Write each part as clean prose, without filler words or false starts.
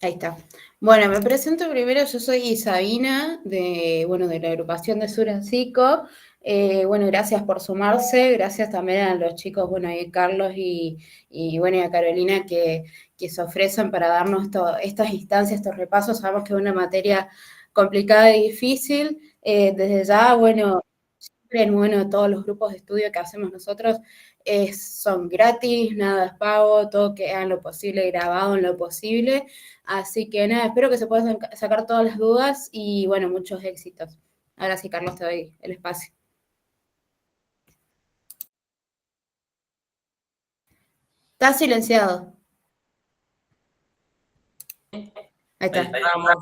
Ahí está. Bueno, me presento primero, yo soy Sabina, de la agrupación de Sur en Psico. Gracias por sumarse, gracias también a los chicos, y Carlos y a Carolina que se ofrecen para darnos estas instancias, estos repasos. Sabemos que es una materia complicada y difícil. Desde ya, siempre todos los grupos de estudio que hacemos nosotros son gratis, nada es pago, todo queda en lo posible grabado en lo posible. Así que nada, espero que se puedan sacar todas las dudas y muchos éxitos. Ahora sí, Carlos, te doy el espacio. Estás silenciado. Ahí está. Ahí estamos.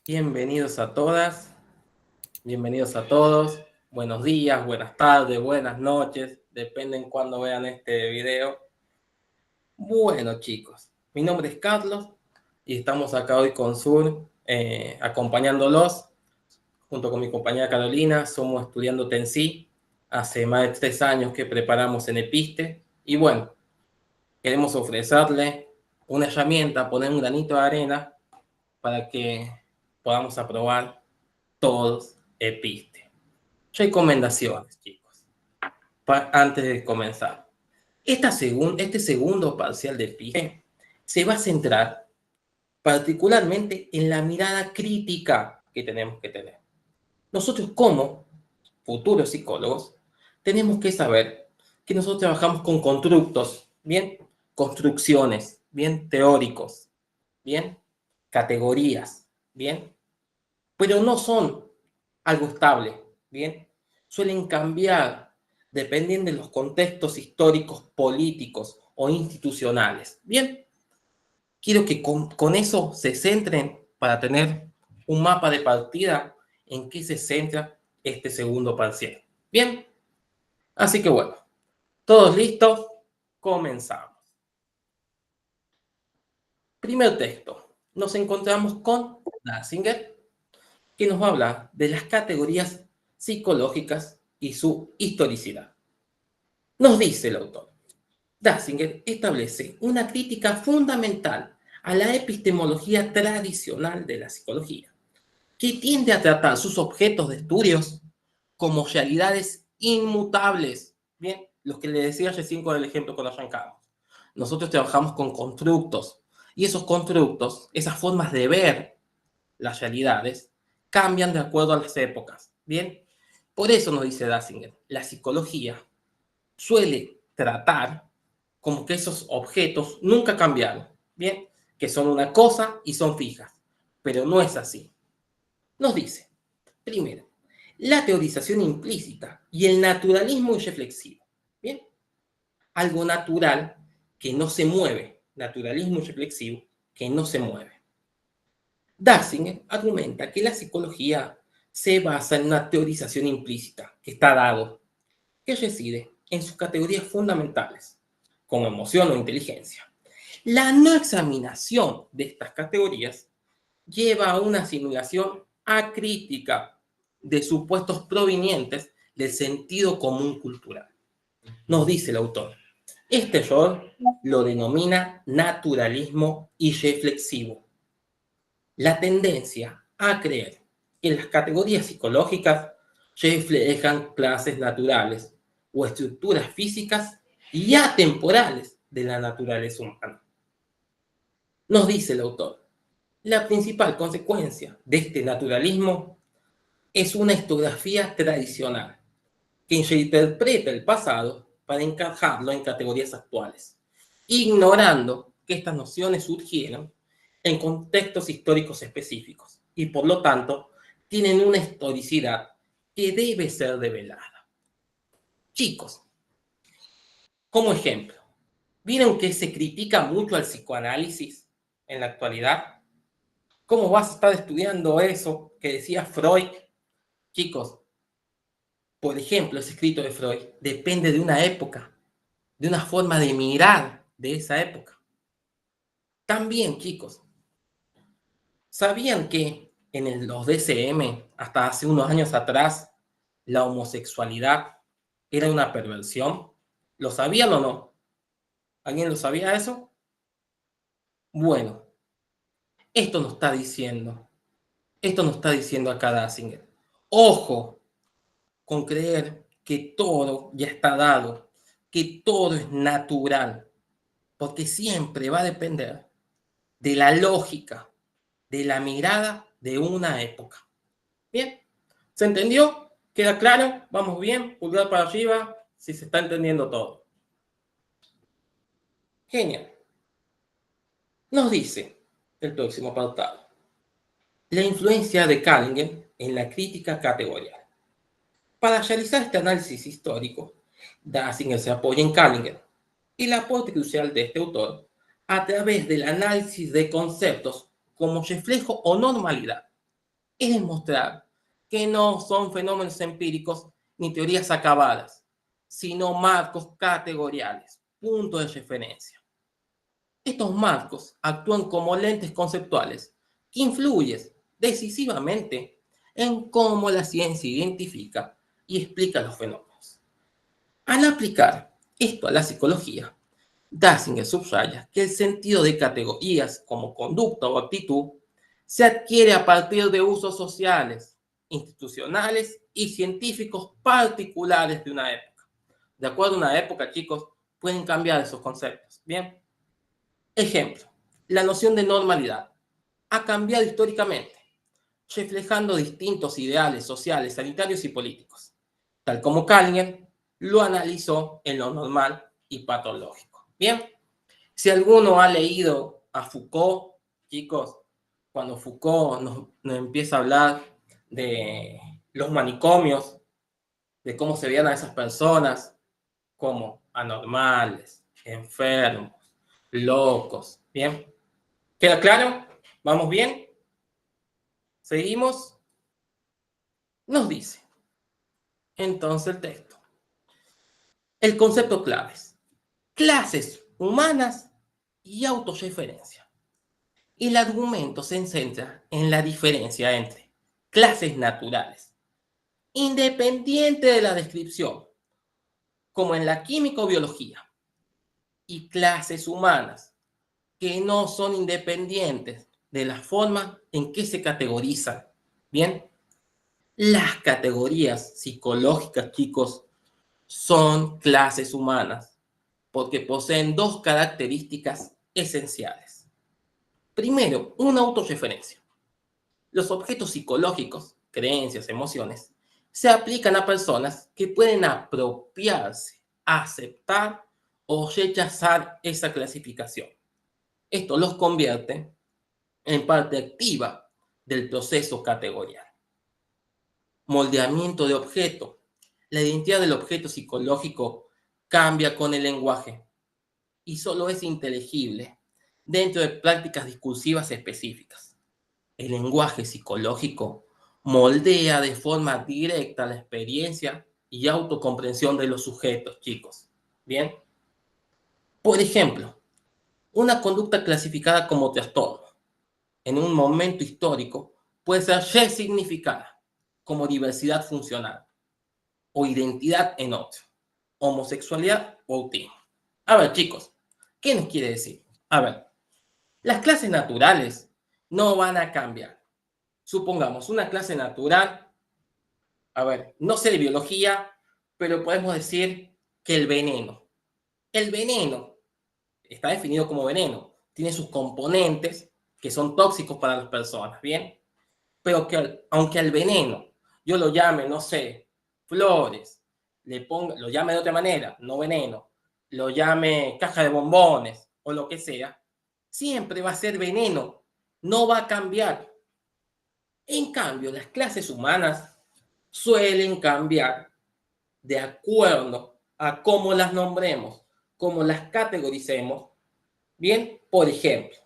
Bienvenidos a todas, bienvenidos a todos. Buenos días, buenas tardes, buenas noches, depende en cuándo vean este video. Bueno, chicos, mi nombre es Carlos y estamos acá hoy con Sur, acompañándolos junto con mi compañera Carolina. Somos estudiando TENSI, hace más de 3 años que preparamos en EPISTE y bueno, queremos ofrecerle una herramienta, poner un granito de arena para que podamos aprobar todos EPISTE. Recomendaciones, chicos, antes de comenzar. Este segundo parcial de EPISTE se va a centrar particularmente en la mirada crítica que tenemos que tener. Nosotros como futuros psicólogos tenemos que saber que nosotros trabajamos con constructos, bien, construcciones, bien, teóricos, bien, categorías, bien, pero no son algo estable, bien, suelen cambiar dependiendo de los contextos históricos, políticos o institucionales, bien. Quiero que con eso se centren para tener un mapa de partida en qué se centra este segundo parcial. Bien, así que bueno, todos listos, comenzamos. Primer texto, nos encontramos con Danziger, que nos va a hablar de las categorías psicológicas y su historicidad. Nos dice el autor, Danziger establece una crítica fundamental a la epistemología tradicional de la psicología, que tiende a tratar sus objetos de estudios como realidades inmutables. Bien, los que le decía recién con el ejemplo con arrancamos. Nosotros trabajamos con constructos, y esos constructos, esas formas de ver las realidades, cambian de acuerdo a las épocas. Bien, por eso nos dice Danziger, la psicología suele tratar como que esos objetos nunca cambiaron, bien, que son una cosa y son fijas, pero no es así. Nos dice, primero, la teorización implícita y el naturalismo irreflexivo, bien, algo natural que no se mueve, naturalismo irreflexivo que no se mueve. Danziger argumenta que la psicología se basa en una teorización implícita que está dado, que reside en sus categorías fundamentales, como emoción o inteligencia. La no examinación de estas categorías lleva a una simulación acrítica de supuestos provenientes del sentido común cultural. Nos dice el autor, este error lo denomina naturalismo irreflexivo. La tendencia a creer que las categorías psicológicas reflejan clases naturales o estructuras físicas y atemporales de la naturaleza humana. Nos dice el autor, la principal consecuencia de este naturalismo es una historiografía tradicional que reinterpreta el pasado para encajarlo en categorías actuales, ignorando que estas nociones surgieron en contextos históricos específicos y por lo tanto tienen una historicidad que debe ser develada. Chicos, como ejemplo, ¿vieron que se critica mucho al psicoanálisis en la actualidad? ¿Cómo vas a estar estudiando eso que decía Freud? Chicos, por ejemplo, ese escrito de Freud depende de una época, de una forma de mirar de esa época. También, chicos, ¿sabían que en los DSM, hasta hace unos años atrás, la homosexualidad era una perversión? ¿Lo sabían o no? ¿Alguien lo sabía eso? Bueno, Esto nos está diciendo acá Dasinger. Ojo con creer que todo ya está dado, que todo es natural, porque siempre va a depender de la lógica, de la mirada de una época. ¿Bien? ¿Se entendió? ¿Queda claro? ¿Vamos bien? Pulgar para arriba, si se está entendiendo todo. Genial. Nos dice el próximo apartado. La influencia de Callingen en la crítica categorial. Para realizar este análisis histórico, Dasinger se apoya en Callingen y el aporte crucial de este autor a través del análisis de conceptos como reflejo o normalidad es demostrar que no son fenómenos empíricos ni teorías acabadas, sino marcos categoriales, puntos de referencia. Estos marcos actúan como lentes conceptuales que influyen decisivamente en cómo la ciencia identifica y explica los fenómenos. Al aplicar esto a la psicología, Dasinger subraya que el sentido de categorías como conducta o actitud se adquiere a partir de usos sociales, institucionales y científicos particulares de una época. De acuerdo a una época, chicos, pueden cambiar esos conceptos. Bien. Ejemplo, la noción de normalidad ha cambiado históricamente, reflejando distintos ideales sociales, sanitarios y políticos, tal como Callingen lo analizó en lo normal y patológico. Bien, si alguno ha leído a Foucault, chicos, cuando Foucault nos empieza a hablar de los manicomios, de cómo se veían a esas personas como anormales, enfermos, locos. Bien, ¿queda claro? ¿Vamos bien? ¿Seguimos? Nos dice entonces el texto. El concepto claves. Clases humanas y autorreferencia. El argumento se centra en la diferencia entre clases naturales, independiente de la descripción, como en la química o biología, y clases humanas, que no son independientes de la forma en que se categorizan. Bien, las categorías psicológicas, chicos, son clases humanas porque poseen dos características esenciales. Primero, una autorreferencia. Los objetos psicológicos, creencias, emociones, se aplican a personas que pueden apropiarse, aceptar o rechazar esa clasificación. Esto los convierte en parte activa del proceso categorial. Moldeamiento de objeto. La identidad del objeto psicológico cambia con el lenguaje y solo es inteligible dentro de prácticas discursivas específicas. El lenguaje psicológico moldea de forma directa la experiencia y autocomprensión de los sujetos, chicos. Bien. Por ejemplo, una conducta clasificada como trastorno en un momento histórico puede ser resignificada como diversidad funcional o identidad en otro, homosexualidad o autismo. A ver, chicos, ¿qué nos quiere decir? A ver, las clases naturales no van a cambiar. Supongamos una clase natural, a ver, no sé de biología, pero podemos decir que el veneno está definido como veneno, tiene sus componentes que son tóxicos para las personas, ¿bien? Pero que aunque al veneno yo lo llame, no sé, flores, lo llame de otra manera, no veneno, lo llame caja de bombones o lo que sea, siempre va a ser veneno, no va a cambiar. En cambio, las clases humanas suelen cambiar de acuerdo a cómo las nombremos, cómo las categoricemos. Bien, por ejemplo,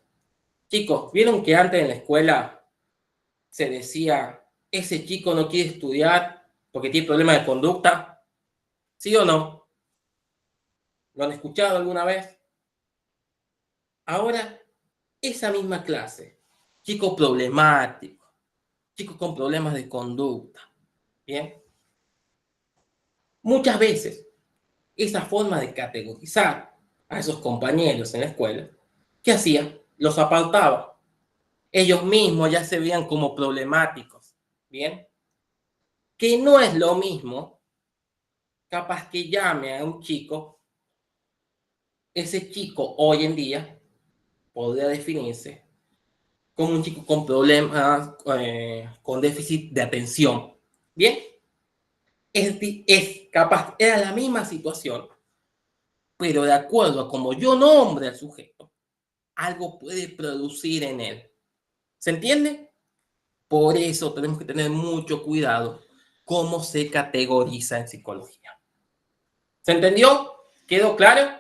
chicos, ¿vieron que antes en la escuela se decía, ese chico no quiere estudiar porque tiene problemas de conducta? ¿Sí o no? ¿Lo han escuchado alguna vez? Ahora, esa misma clase, chico problemático, chicos con problemas de conducta, ¿bien? Muchas veces, esa forma de categorizar a esos compañeros en la escuela, ¿qué hacía? Los apartaba. ellos mismos ya se veían como problemáticos, ¿bien? Que no es lo mismo, capaz que llame a un chico, ese chico hoy en día podría definirse como un chico con problemas, con déficit de atención, ¿bien? Es capaz, era la misma situación, pero de acuerdo a como yo nombre al sujeto, algo puede producir en él. ¿Se entiende? Por eso tenemos que tener mucho cuidado cómo se categoriza en psicología. ¿Se entendió? ¿Quedó claro?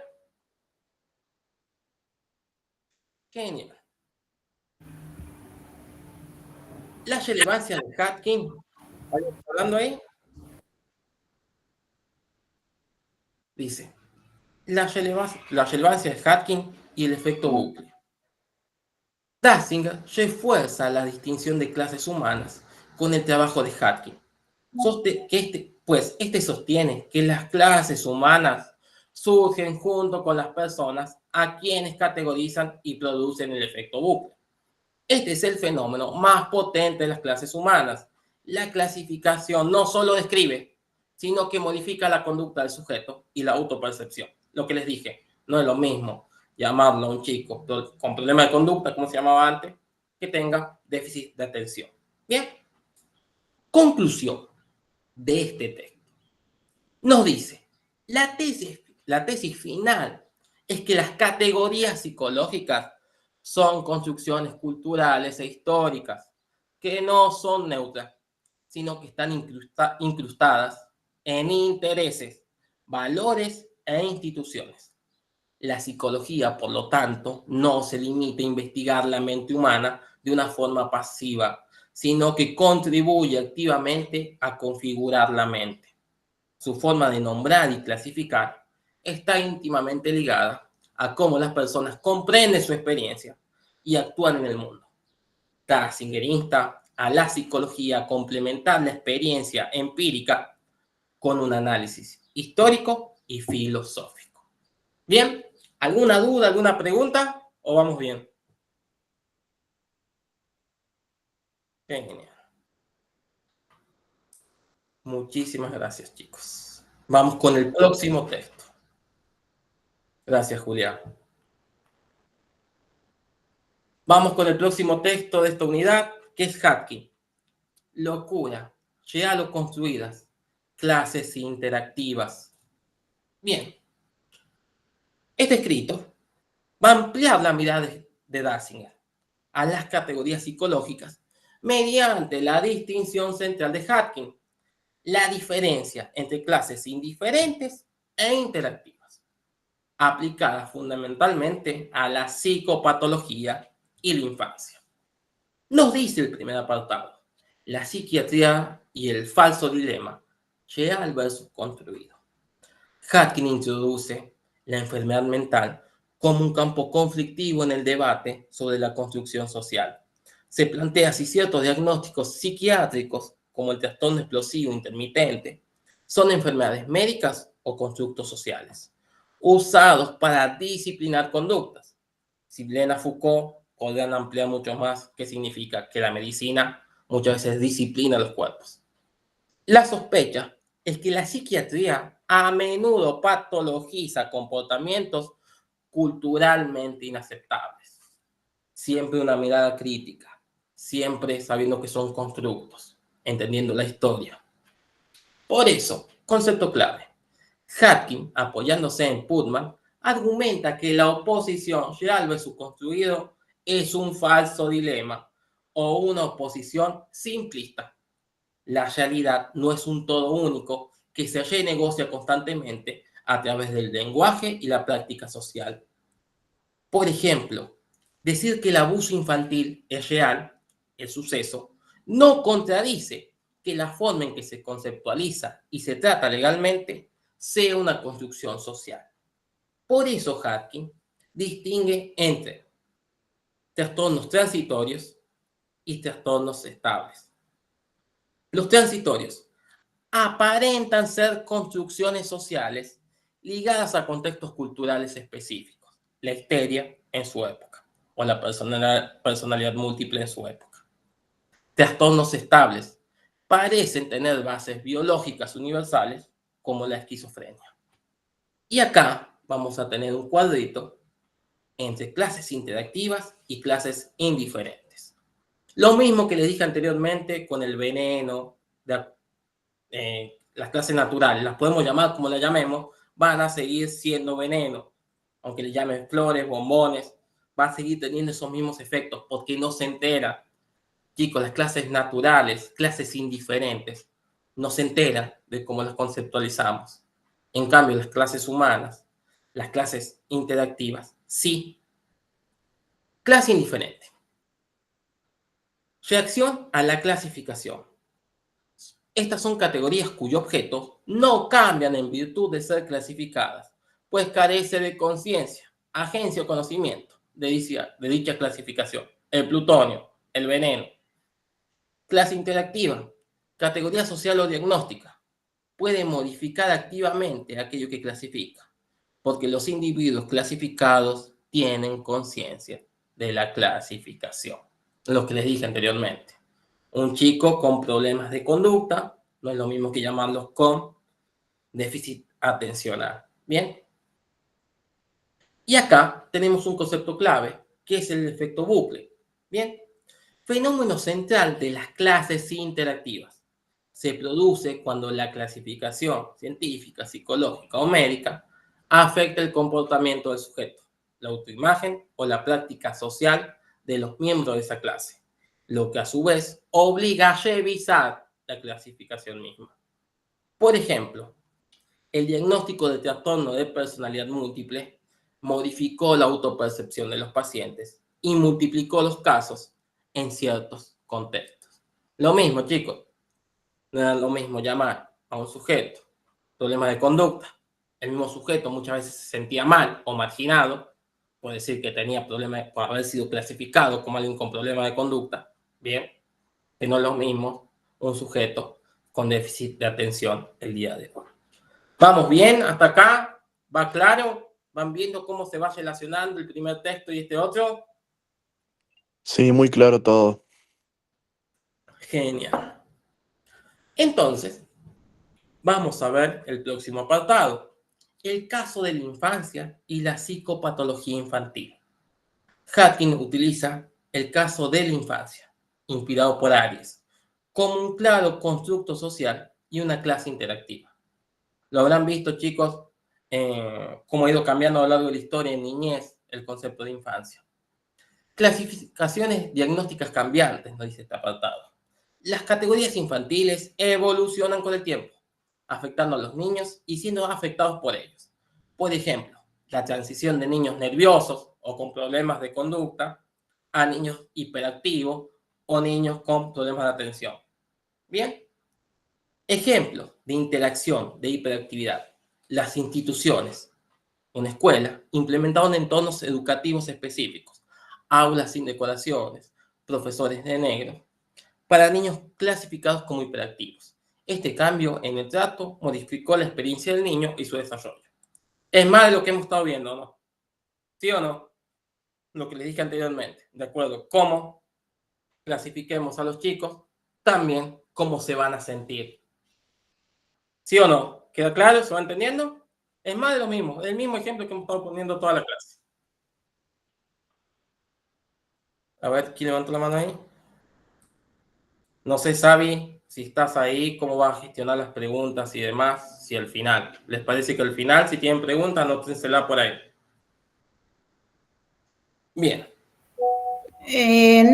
Genial. La relevancia de Hatkin, ¿estamos hablando ahí? Dice, la relevancia de Hatkin y el efecto bucle. Dasinger refuerza la distinción de clases humanas con el trabajo de Hatkin. Este sostiene que las clases humanas surgen junto con las personas a quienes categorizan y producen el efecto bucle. Este es el fenómeno más potente de las clases humanas. La clasificación no solo describe, sino que modifica la conducta del sujeto y la autopercepción. Lo que les dije, no es lo mismo llamarlo a un chico con problema de conducta, como se llamaba antes, que tenga déficit de atención. Bien, conclusión de este texto. Nos dice, la tesis final es que las categorías psicológicas son construcciones culturales e históricas que no son neutras, sino que están incrustadas en intereses, valores e instituciones. La psicología, por lo tanto, no se limita a investigar la mente humana de una forma pasiva, sino que contribuye activamente a configurar la mente. Su forma de nombrar y clasificar está íntimamente ligada a cómo las personas comprenden su experiencia y actúan en el mundo. Ratzinger insta a la psicología a complementar la experiencia empírica con un análisis histórico y filosófico. Bien, ¿alguna duda, alguna pregunta o vamos bien? Genial. Muchísimas gracias, chicos. Vamos con el próximo texto. Gracias, Julián. Vamos con el próximo texto de esta unidad, que es Hatkin. Locura, real o construidas, clases interactivas. Bien, este escrito va a ampliar la mirada de Dasinger a las categorías psicológicas mediante la distinción central de Hatkin, la diferencia entre clases indiferentes e interactivas, aplicada fundamentalmente a la psicopatología y la infancia. Nos dice el primer apartado, la psiquiatría y el falso dilema, real versus construido. Hatkin introduce la enfermedad mental como un campo conflictivo en el debate sobre la construcción social. Se plantea si ciertos diagnósticos psiquiátricos, como el trastorno explosivo intermitente, son enfermedades médicas o constructos sociales, usados para disciplinar conductas. Si leen a Foucault, podrían ampliar mucho más qué significa que la medicina muchas veces disciplina los cuerpos. La sospecha es que la psiquiatría a menudo patologiza comportamientos culturalmente inaceptables. Siempre una mirada crítica, siempre sabiendo que son constructos, entendiendo la historia. Por eso, concepto clave. Hatkin, apoyándose en Putman, argumenta que la oposición real versus construido es un falso dilema o una oposición simplista. La realidad no es un todo único que se renegocia constantemente a través del lenguaje y la práctica social. Por ejemplo, decir que el abuso infantil es real, el suceso, no contradice que la forma en que se conceptualiza y se trata legalmente sea una construcción social. Por eso Hatkin distingue entre trastornos transitorios y trastornos estables. Los transitorios aparentan ser construcciones sociales ligadas a contextos culturales específicos, la histeria en su época. o la personalidad múltiple en su época. Trastornos estables parecen tener bases biológicas universales como la esquizofrenia. Y acá vamos a tener un cuadrito entre clases interactivas y clases indiferentes. Lo mismo que les dije anteriormente con el veneno, las clases naturales, las podemos llamar como las llamemos, van a seguir siendo veneno. Aunque le llamen flores, bombones, va a seguir teniendo esos mismos efectos porque no se entera. Chicos, las clases naturales, clases indiferentes, no se entera de cómo las conceptualizamos. En cambio, las clases humanas, las clases interactivas, sí. Clase indiferente. Reacción a la clasificación. Estas son categorías cuyos objetos no cambian en virtud de ser clasificadas, pues carece de conciencia, agencia o conocimiento de dicha clasificación. El plutonio, el veneno. Clase interactiva, categoría social o diagnóstica. Puede modificar activamente aquello que clasifica, porque los individuos clasificados tienen conciencia de la clasificación. Lo que les dije anteriormente. Un chico con problemas de conducta no es lo mismo que llamarlos con déficit atencional. Bien. Y acá tenemos un concepto clave, que es el efecto bucle. Bien. Fenómeno central de las clases interactivas. Se produce cuando la clasificación científica, psicológica o médica afecta el comportamiento del sujeto, la autoimagen o la práctica social de los miembros de esa clase, lo que a su vez obliga a revisar la clasificación misma. Por ejemplo, el diagnóstico de trastorno de personalidad múltiple modificó la autopercepción de los pacientes y multiplicó los casos en ciertos contextos. Lo mismo, chicos, no era lo mismo llamar a un sujeto problema de conducta. El mismo sujeto muchas veces se sentía mal o marginado, puede decir que tenía problemas por haber sido clasificado como alguien con problema de conducta, bien, que no es lo mismo un sujeto con déficit de atención el día de hoy. ¿Vamos bien hasta acá? ¿Va claro? ¿Van viendo cómo se va relacionando el primer texto y este otro? Sí, muy claro todo. Genial. Entonces, vamos a ver el próximo apartado. El caso de la infancia y la psicopatología infantil. Hatkin utiliza el caso de la infancia, inspirado por Aries, como un claro constructo social y una clase interactiva. Lo habrán visto, chicos, cómo ha ido cambiando a lo largo de la historia en niñez el concepto de infancia. Clasificaciones diagnósticas cambiantes, nos dice este apartado. Las categorías infantiles evolucionan con el tiempo, afectando a los niños y siendo afectados por ellos. Por ejemplo, la transición de niños nerviosos o con problemas de conducta a niños hiperactivos o niños con problemas de atención. Bien. Ejemplo de interacción de hiperactividad. Las instituciones, una escuela, implementaron entornos educativos específicos, aulas sin decoraciones, profesores de negro, para niños clasificados como hiperactivos. Este cambio en el trato modificó la experiencia del niño y su desarrollo. Es más de lo que hemos estado viendo, ¿no? ¿Sí o no? Lo que les dije anteriormente, de acuerdo, cómo clasifiquemos a los chicos, también cómo se van a sentir. ¿Sí o no? ¿Queda claro? ¿Se va entendiendo? Es más de lo mismo, el mismo ejemplo que hemos estado poniendo toda la clase. A ver, ¿quién levantó la mano ahí? No sé, Xavi, si estás ahí, cómo vas a gestionar las preguntas y demás, si al final. ¿Les parece que al final, si tienen preguntas, anótensela por ahí? Bien.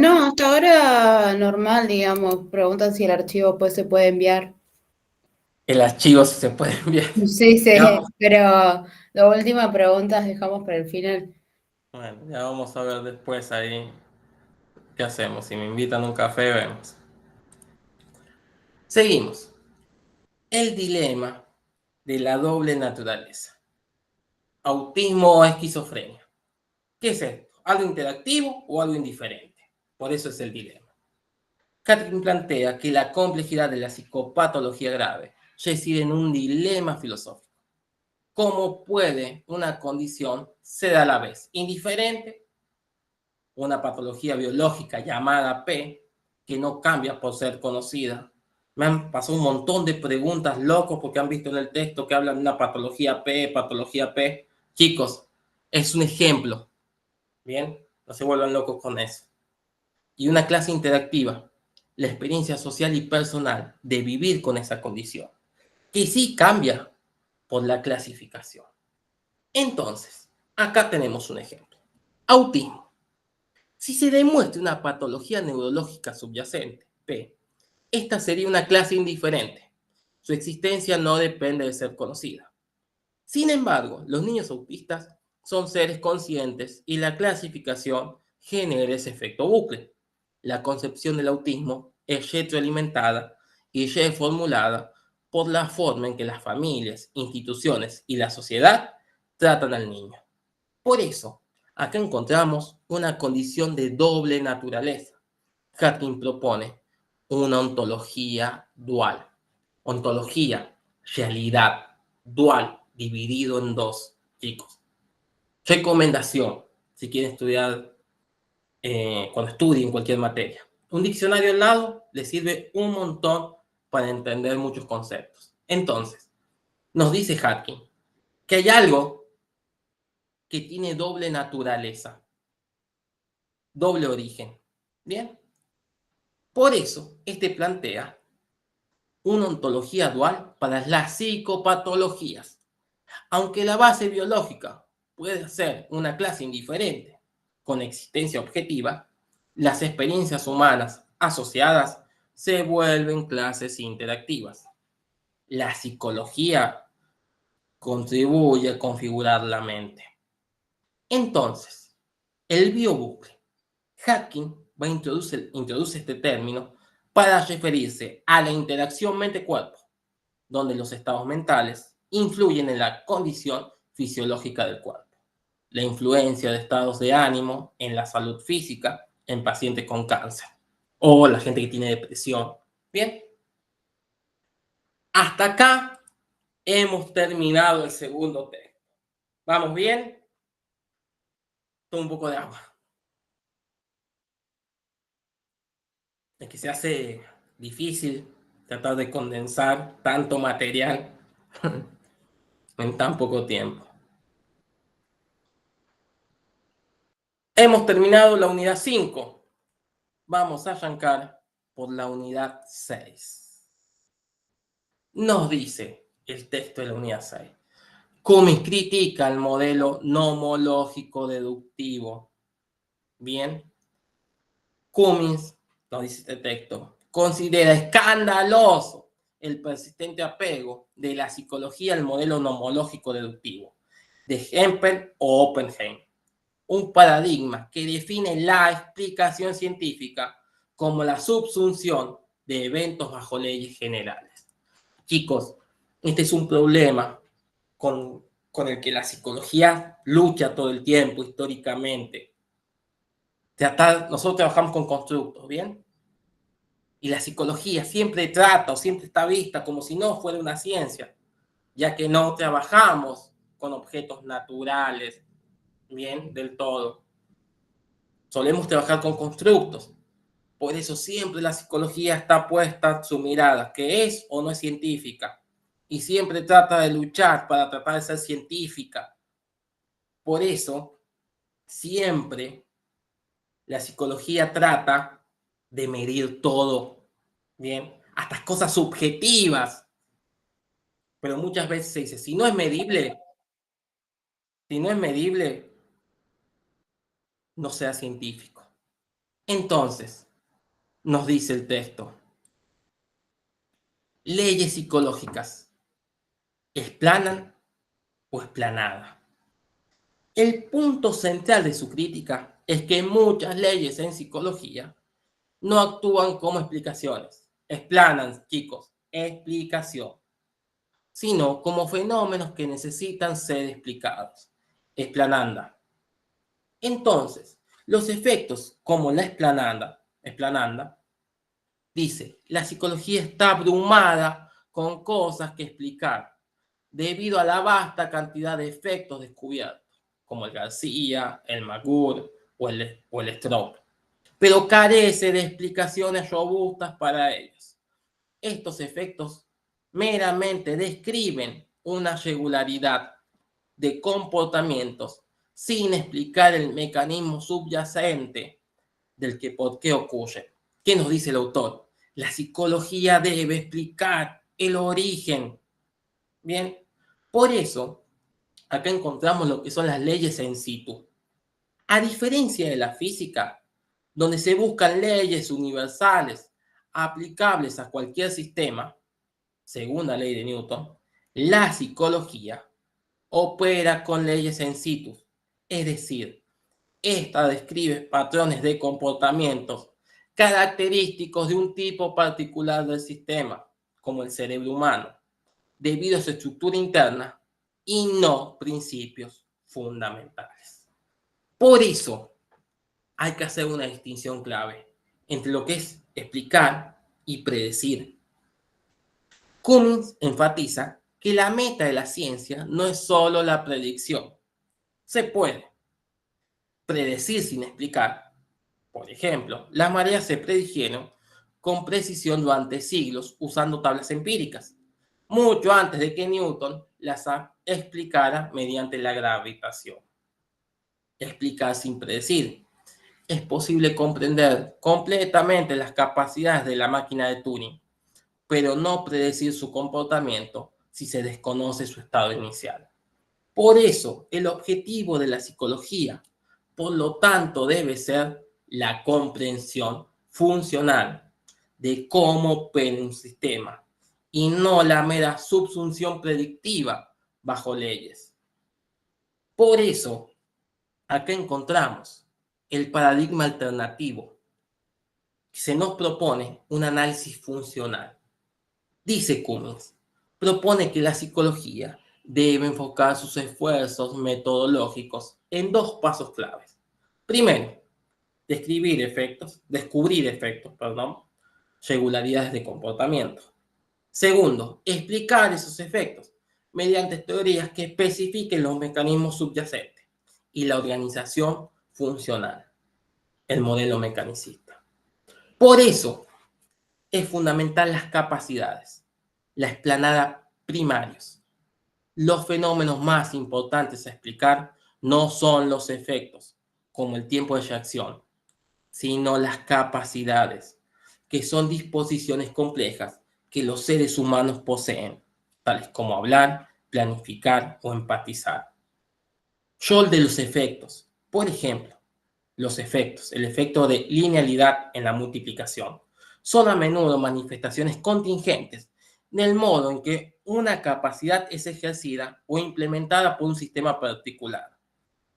No, hasta ahora normal, digamos. Preguntan si el archivo pues se puede enviar. El archivo sí se puede enviar. Sí, sí, Ya, pero la última pregunta dejamos para el final. bueno, ya vamos a ver después ahí qué hacemos. Si me invitan a un café, vemos. Seguimos. El dilema de la doble naturaleza. Autismo o esquizofrenia. ¿Qué es esto? ¿Algo interactivo o algo indiferente? Por eso es el dilema. Katrin plantea que la complejidad de la psicopatología grave reside en un dilema filosófico. ¿Cómo puede una condición ser a la vez indiferente una patología biológica llamada P, que no cambia por ser conocida. Me han pasado un montón de preguntas locos porque han visto en el texto que hablan de una patología P, patología P. Chicos, es un ejemplo. Bien, no se vuelvan locos con eso. Y una clase interactiva, la experiencia social y personal de vivir con esa condición, que sí cambia por la clasificación. Entonces, acá tenemos un ejemplo. Autismo. Si se demuestra una patología neurológica subyacente, P, esta sería una clase indiferente. Su existencia no depende de ser conocida. Sin embargo, los niños autistas son seres conscientes y la clasificación genera ese efecto bucle. La concepción del autismo es retroalimentada y reformulada por la forma en que las familias, instituciones y la sociedad tratan al niño. Por eso, acá encontramos una condición de doble naturaleza. Harkin propone una ontología dual. Ontología, realidad, dual, dividido en dos, chicos. Recomendación, si quieren estudiar, cuando estudien cualquier materia. Un diccionario al lado les sirve un montón para entender muchos conceptos. Entonces, nos dice Harkin que hay algo que tiene doble naturaleza, doble origen. ¿Bien? Por eso, este plantea una ontología dual para las psicopatologías. Aunque la base biológica puede ser una clase indiferente con existencia objetiva, las experiencias humanas asociadas se vuelven clases interactivas. La psicología contribuye a configurar la mente. Entonces, el biobucle. Harkin introduce este término para referirse a la interacción mente-cuerpo, donde los estados mentales influyen en la condición fisiológica del cuerpo. La influencia de estados de ánimo en la salud física en pacientes con cáncer o la gente que tiene depresión. Bien, hasta acá hemos terminado el segundo texto. ¿Vamos bien? Toma un poco de agua. Es que se hace difícil tratar de condensar tanto material en tan poco tiempo. Hemos terminado la unidad 5. Vamos a arrancar por la unidad 6. Nos dice el texto de la unidad 6. Cummins critica el modelo nomológico deductivo. Bien. Cummins, nos dice este texto, considera escandaloso el persistente apego de la psicología al modelo nomológico deductivo de Hempel o Oppenheim, un paradigma que define la explicación científica como la subsunción de eventos bajo leyes generales. Chicos, este es un problema con el que la psicología lucha todo el tiempo históricamente. Nosotros trabajamos con constructos, ¿bien? Y la psicología siempre trata o siempre está vista como si no fuera una ciencia, ya que no trabajamos con objetos naturales, ¿bien? Del todo. Solemos trabajar con constructos. Por eso siempre la psicología está puesta su mirada, que es o no es científica. Y siempre trata de luchar para tratar de ser científica. Por eso, siempre la psicología trata de medir todo, ¿bien? Hasta cosas subjetivas. Pero muchas veces se dice, si no es medible, no sea científico. Entonces, nos dice el texto, leyes psicológicas, ¿esplanan o esplanada? El punto central de su crítica es que muchas leyes en psicología no actúan como explicaciones, esplanan, chicos, explicación, sino como fenómenos que necesitan ser explicados, esplananda. Entonces, los efectos como la esplananda, dice, la psicología está abrumada con cosas que explicar debido a la vasta cantidad de efectos descubiertos, como el García, el Magur, o el stroke, pero carece de explicaciones robustas para ellos. Estos efectos meramente describen una regularidad de comportamientos sin explicar el mecanismo subyacente del que por qué ocurre. ¿Qué nos dice el autor? La psicología debe explicar el origen. Bien, por eso acá encontramos lo que son las leyes in situ. A diferencia de la física, donde se buscan leyes universales aplicables a cualquier sistema, según la ley de Newton, la psicología opera con leyes in situ, es decir, esta describe patrones de comportamientos característicos de un tipo particular del sistema, como el cerebro humano, debido a su estructura interna y no principios fundamentales. Por eso hay que hacer una distinción clave entre lo que es explicar y predecir. Cummings enfatiza que la meta de la ciencia no es solo la predicción. Se puede predecir sin explicar. Por ejemplo, las mareas se predijeron con precisión durante siglos usando tablas empíricas, mucho antes de que Newton las explicara mediante la gravitación. Explicar sin predecir. Es posible comprender completamente las capacidades de la máquina de Turing, pero no predecir su comportamiento si se desconoce su estado inicial. Por eso, el objetivo de la psicología, por lo tanto, debe ser la comprensión funcional de cómo opera un sistema y no la mera subsunción predictiva bajo leyes. Por eso, acá encontramos el paradigma alternativo que se nos propone un análisis funcional. Dice Cummings, propone que la psicología debe enfocar sus esfuerzos metodológicos en dos pasos claves. Primero, descubrir efectos, regularidades de comportamiento. Segundo, explicar esos efectos mediante teorías que especifiquen los mecanismos subyacentes y la organización funcional, el modelo mecanicista. Por eso es fundamental las capacidades, la explanada primarios. Los fenómenos más importantes a explicar no son los efectos, como el tiempo de reacción, sino las capacidades, que son disposiciones complejas que los seres humanos poseen, tales como hablar, planificar o empatizar. Rol de los efectos. Por ejemplo, los efectos, el efecto de linealidad en la multiplicación, son a menudo manifestaciones contingentes del modo en que una capacidad es ejercida o implementada por un sistema particular.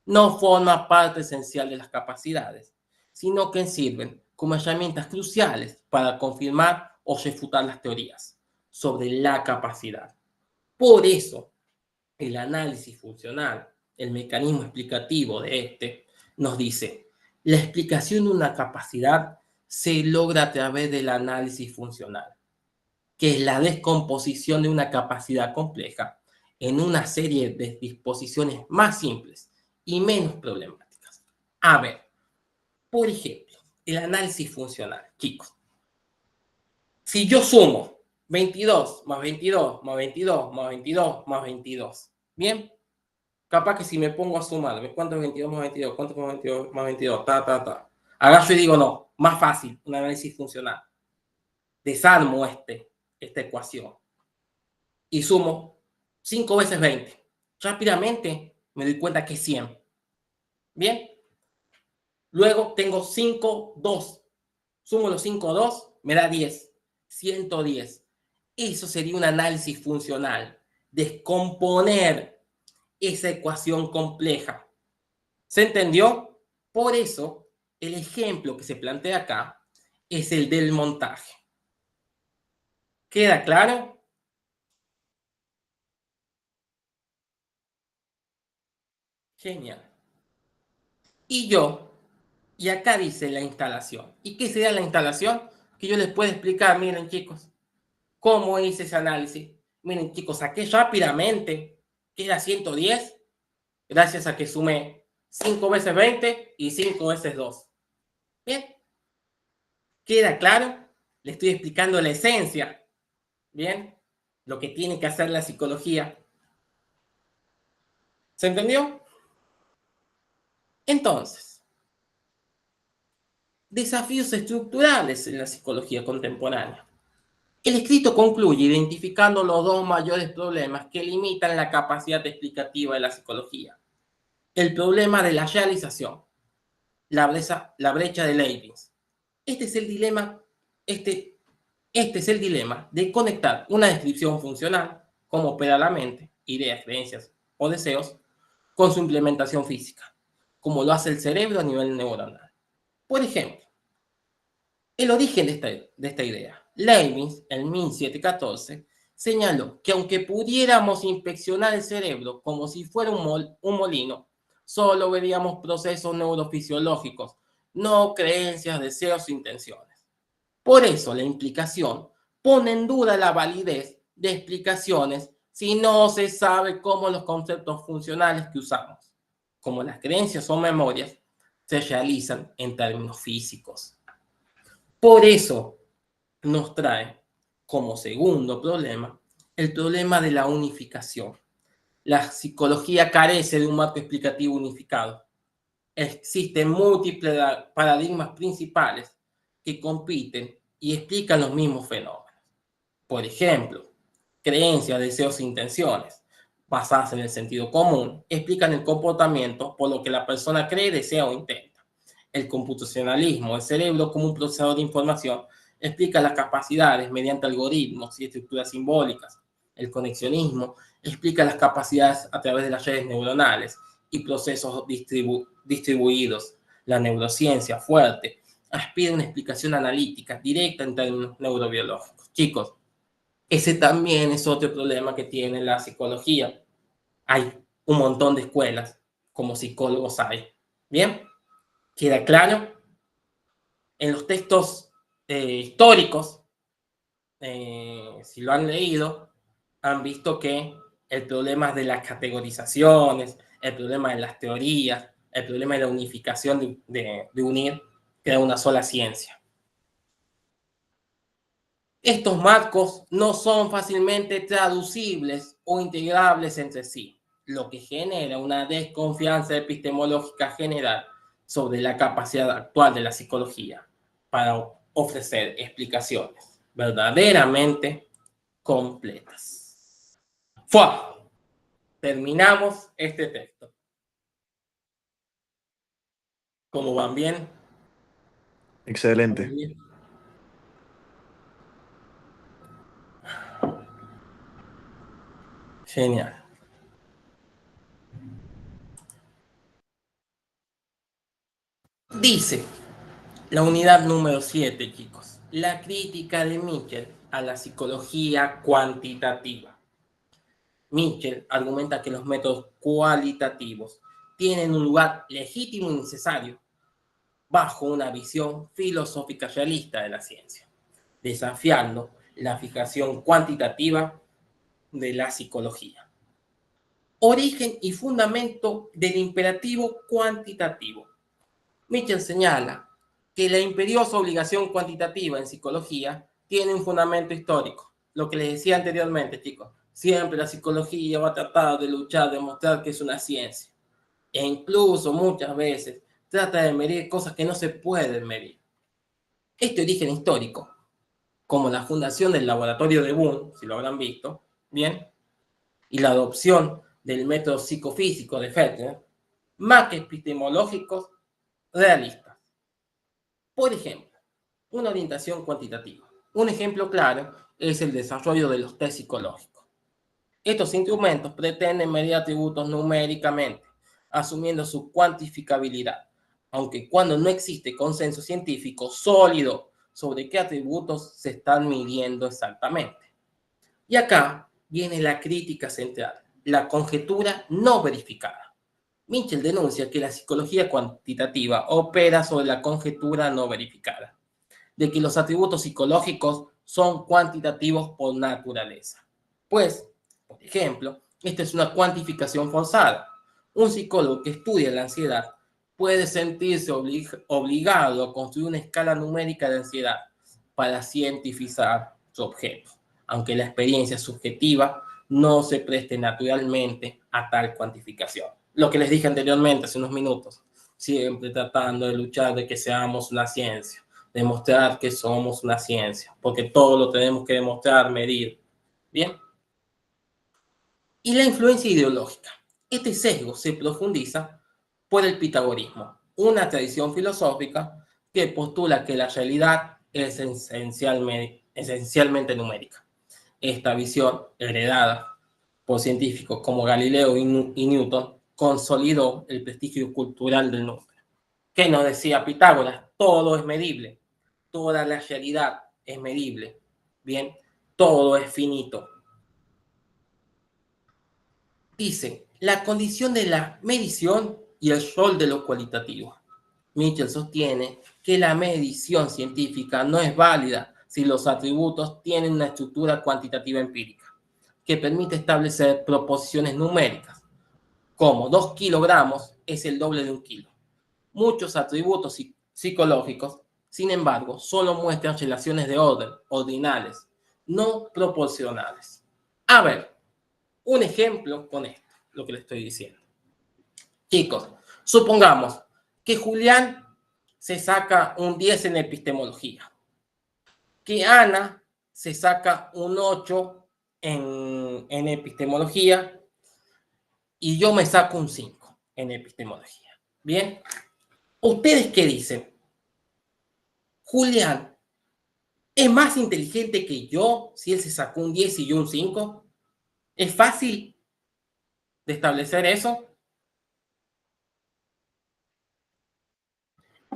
No forma parte esencial de las capacidades, sino que sirven como herramientas cruciales para confirmar o refutar las teorías sobre la capacidad. Por eso, el análisis funcional, el mecanismo explicativo de este, nos dice: la explicación de una capacidad se logra a través del análisis funcional, que es la descomposición de una capacidad compleja en una serie de disposiciones más simples y menos problemáticas. A ver, por ejemplo, el análisis funcional, chicos. Si yo sumo 22 más 22 más 22 más 22 más 22, ¿bien? Capaz que si me pongo a sumar, ¿cuánto es 22 más 22? ¿Cuánto es 22 más 22? Agarro y digo, no, más fácil, un análisis funcional. Desarmo esta ecuación y sumo 5 veces 20. Rápidamente me doy cuenta que es 100. ¿Bien? Luego tengo 5, 2. Sumo los 5, 2, me da 10. 110. Eso sería un análisis funcional. Descomponer esa ecuación compleja. ¿Se entendió? Por eso, el ejemplo que se plantea acá es el del montaje. ¿Queda claro? Genial. Y acá dice la instalación. ¿Y qué sería la instalación? Que yo les puedo explicar, miren chicos, cómo hice ese análisis. Miren chicos, saqué rápidamente que era 110, gracias a que sumé 5 veces 20 y 5 veces 2. ¿Bien? ¿Queda claro? Le estoy explicando la esencia. ¿Bien? Lo que tiene que hacer la psicología. ¿Se entendió? Entonces, desafíos estructurales en la psicología contemporánea. El escrito concluye identificando los dos mayores problemas que limitan la capacidad explicativa de la psicología. El problema de la realización, la brecha de Leibniz. Este es el dilema de conectar una descripción funcional, cómo opera la mente, ideas, creencias o deseos, con su implementación física, como lo hace el cerebro a nivel neuronal. Por ejemplo, el origen de esta idea. Leibniz, en 1714, señaló que aunque pudiéramos inspeccionar el cerebro como si fuera un molino, solo veríamos procesos neurofisiológicos, no creencias, deseos e intenciones. Por eso la implicación pone en duda la validez de explicaciones si no se sabe cómo los conceptos funcionales que usamos, como las creencias o memorias, se realizan en términos físicos. Por eso nos trae como segundo problema el problema de la unificación. La psicología carece de un marco explicativo unificado. Existen múltiples paradigmas principales que compiten y explican los mismos fenómenos. Por ejemplo, creencias, deseos e intenciones, basadas en el sentido común, explican el comportamiento por lo que la persona cree, desea o intenta. El computacionalismo, el cerebro como un procesador de información, explica las capacidades mediante algoritmos y estructuras simbólicas. El conexionismo explica las capacidades a través de las redes neuronales y procesos distribuidos. La neurociencia fuerte aspira a una explicación analítica directa en términos neurobiológicos. Chicos, ese también es otro problema que tiene la psicología. Hay un montón de escuelas, como psicólogos hay. ¿Bien? ¿Queda claro? En los textos históricos, si lo han leído, han visto que el problema de las categorizaciones, el problema de las teorías, el problema de la unificación de unir, crea una sola ciencia. Estos marcos no son fácilmente traducibles o integrables entre sí, lo que genera una desconfianza epistemológica general sobre la capacidad actual de la psicología para ofrecer explicaciones verdaderamente completas. ¡Fua! Terminamos este texto. ¿Cómo van? ¿Bien? Excelente. Bien. Genial. Dice la unidad número 7, chicos. La crítica de Mitchell a la psicología cuantitativa. Mitchell argumenta que los métodos cualitativos tienen un lugar legítimo y necesario bajo una visión filosófica realista de la ciencia, desafiando la fijación cuantitativa de la psicología. Origen y fundamento del imperativo cuantitativo. Mitchell señala que la imperiosa obligación cuantitativa en psicología tiene un fundamento histórico. Lo que les decía anteriormente, chicos, siempre la psicología va a tratar de luchar, de mostrar que es una ciencia. E incluso muchas veces trata de medir cosas que no se pueden medir. Este origen histórico, como la fundación del laboratorio de Boone, si lo habrán visto, bien, y la adopción del método psicofísico de Fechner, más que epistemológicos, realistas. Por ejemplo, una orientación cuantitativa. Un ejemplo claro es el desarrollo de los test psicológicos. Estos instrumentos pretenden medir atributos numéricamente, asumiendo su cuantificabilidad, aunque cuando no existe consenso científico sólido sobre qué atributos se están midiendo exactamente. Y acá viene la crítica central, la conjetura no verificada. Mitchell denuncia que la psicología cuantitativa opera sobre la conjetura no verificada, de que los atributos psicológicos son cuantitativos por naturaleza. Pues, por ejemplo, esta es una cuantificación forzada. Un psicólogo que estudia la ansiedad puede sentirse obligado a construir una escala numérica de ansiedad para cientificar su objeto, aunque la experiencia subjetiva no se preste naturalmente a tal cuantificación. Lo que les dije anteriormente, hace unos minutos, siempre tratando de luchar de que seamos una ciencia, demostrar que somos una ciencia, porque todo lo tenemos que demostrar, medir. Bien. Y la influencia ideológica. Este sesgo se profundiza por el pitagorismo, una tradición filosófica que postula que la realidad es esencialmente numérica. Esta visión, heredada por científicos como Galileo y Newton, consolidó el prestigio cultural del número. ¿Qué nos decía Pitágoras? Todo es medible, toda la realidad es medible, bien, todo es finito. Dice, la condición de la medición y el rol de lo cualitativo. Mitchell sostiene que la medición científica no es válida si los atributos tienen una estructura cuantitativa empírica que permite establecer proposiciones numéricas, como 2 kilogramos es el doble de 1 kilo. Muchos atributos psicológicos, sin embargo, solo muestran relaciones de orden, ordinales, no proporcionales. A ver, un ejemplo con esto, lo que le estoy diciendo. Chicos, supongamos que Julián se saca un 10 en epistemología, que Ana se saca un 8 en epistemología y yo me saco un 5 en epistemología. Bien, ¿ustedes qué dicen? Julián es más inteligente que yo si él se sacó un 10 y yo un 5. ¿Es fácil de establecer eso?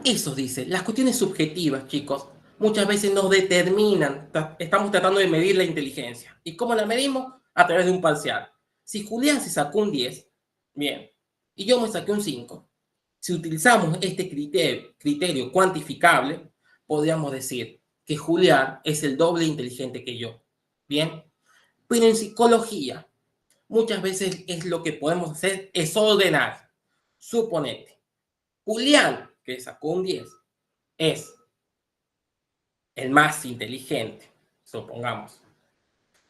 Eso dice, las cuestiones subjetivas, chicos, muchas veces nos determinan. Estamos tratando de medir la inteligencia. ¿Y cómo la medimos? A través de un parcial. Si Julián se sacó un 10, bien, y yo me saqué un 5, si utilizamos este criterio cuantificable, podríamos decir que Julián es el doble inteligente que yo. Bien, pero en psicología, muchas veces es lo que podemos hacer es ordenar. Suponete, Julián, que sacó un 10, es el más inteligente, supongamos.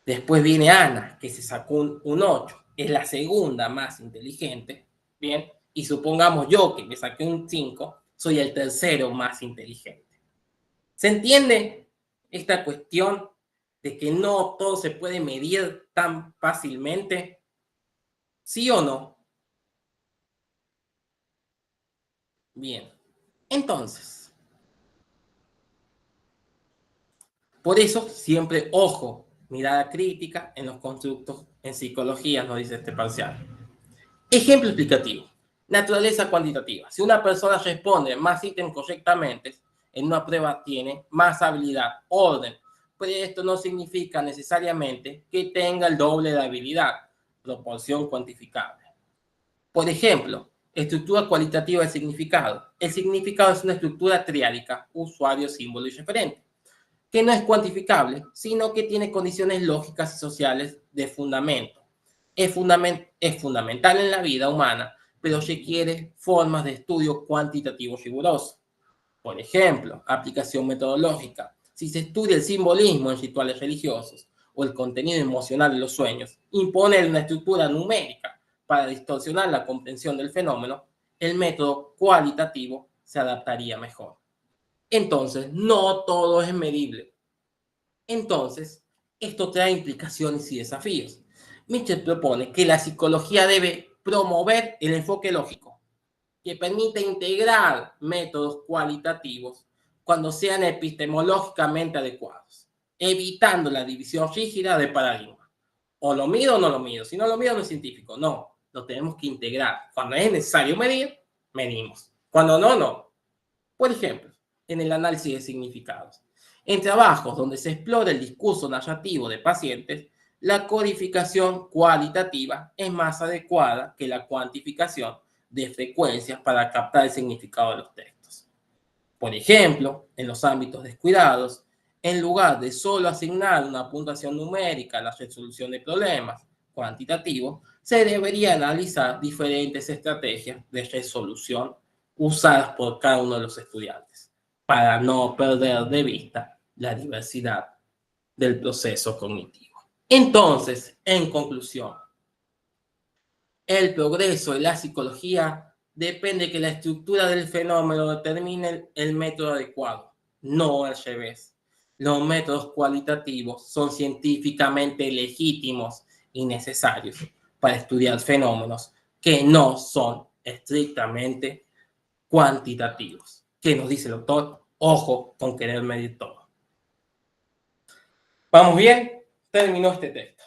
Después viene Ana, que se sacó un 8, es la segunda más inteligente, ¿bien? Y supongamos yo, que me saqué un 5, soy el tercero más inteligente. ¿Se entiende esta cuestión de que no todo se puede medir tan fácilmente? ¿Sí o no? Bien, entonces, por eso siempre, ojo, mirada crítica en los constructos en psicología, nos dice este parcial. Ejemplo explicativo. Naturaleza cuantitativa. Si una persona responde más ítems correctamente, en una prueba tiene más habilidad, orden, pero esto no significa necesariamente que tenga el doble de habilidad, proporción cuantificable. Por ejemplo, estructura cualitativa del significado. El significado es una estructura triádica, usuario, símbolo y referente, que no es cuantificable, sino que tiene condiciones lógicas y sociales de fundamento. Es fundamental en la vida humana, pero requiere formas de estudio cuantitativo riguroso. Por ejemplo, aplicación metodológica. Si se estudia el simbolismo en rituales religiosos o el contenido emocional de los sueños, imponer una estructura numérica para distorsionar la comprensión del fenómeno, el método cualitativo se adaptaría mejor. Entonces, no todo es medible. Entonces, esto trae implicaciones y desafíos. Mitchell propone que la psicología debe promover el enfoque lógico, que permite integrar métodos cualitativos cuando sean epistemológicamente adecuados, evitando la división rígida de paradigmas. O lo mido o no lo mido. Si no lo mido, no es científico. No, lo tenemos que integrar. Cuando es necesario medir, medimos. Cuando no, no. Por ejemplo, en el análisis de significados. En trabajos donde se explora el discurso narrativo de pacientes, la codificación cualitativa es más adecuada que la cuantificación de frecuencias para captar el significado de los textos. Por ejemplo, en los ámbitos descuidados, en lugar de solo asignar una puntuación numérica a la resolución de problemas cuantitativos, se debería analizar diferentes estrategias de resolución usadas por cada uno de los estudiantes para no perder de vista la diversidad del proceso cognitivo. Entonces, en conclusión, el progreso de la psicología depende de que la estructura del fenómeno determine el método adecuado, no al revés. Los métodos cualitativos son científicamente legítimos y necesarios para estudiar fenómenos que no son estrictamente cuantitativos. ¿Qué nos dice el autor? Ojo con querer medir todo. ¿Vamos bien? Terminó este texto.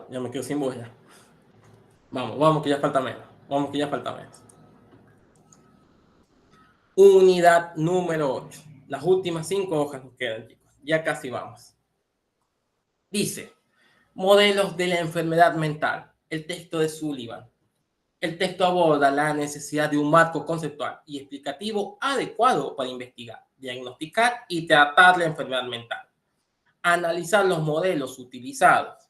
Ya me quedo sin voz ya. Vamos que ya falta menos. Unidad número 8. Las últimas 5 hojas nos quedan, chicos. Ya casi vamos. Dice, modelos de la enfermedad mental. El texto de Sullivan. El texto aborda la necesidad de un marco conceptual y explicativo adecuado para investigar, diagnosticar y tratar la enfermedad mental. Analizar los modelos utilizados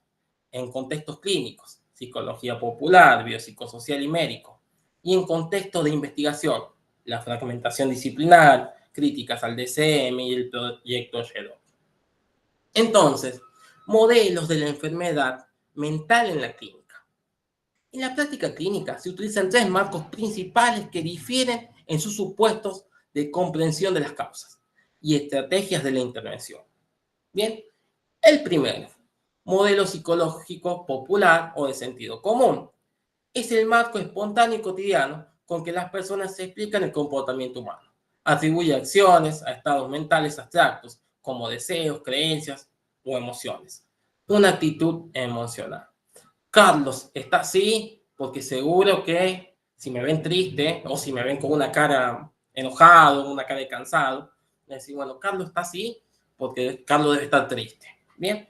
en contextos clínicos, psicología popular, biopsicosocial y médico, y en contextos de investigación, la fragmentación disciplinar, críticas al DCM y el proyecto Shedon. Entonces, modelos de la enfermedad mental en la clínica. En la práctica clínica se utilizan 3 marcos principales que difieren en sus supuestos de comprensión de las causas y estrategias de la intervención. Bien, el primero, modelo psicológico popular o de sentido común, es el marco espontáneo y cotidiano con que las personas se explican el comportamiento humano. Atribuye acciones a estados mentales abstractos como deseos, creencias o emociones. Una actitud emocional. Carlos está así porque seguro que si me ven triste o si me ven con una cara enojado, una cara de cansado, me decir, bueno, Carlos está así porque Carlos debe estar triste. Bien.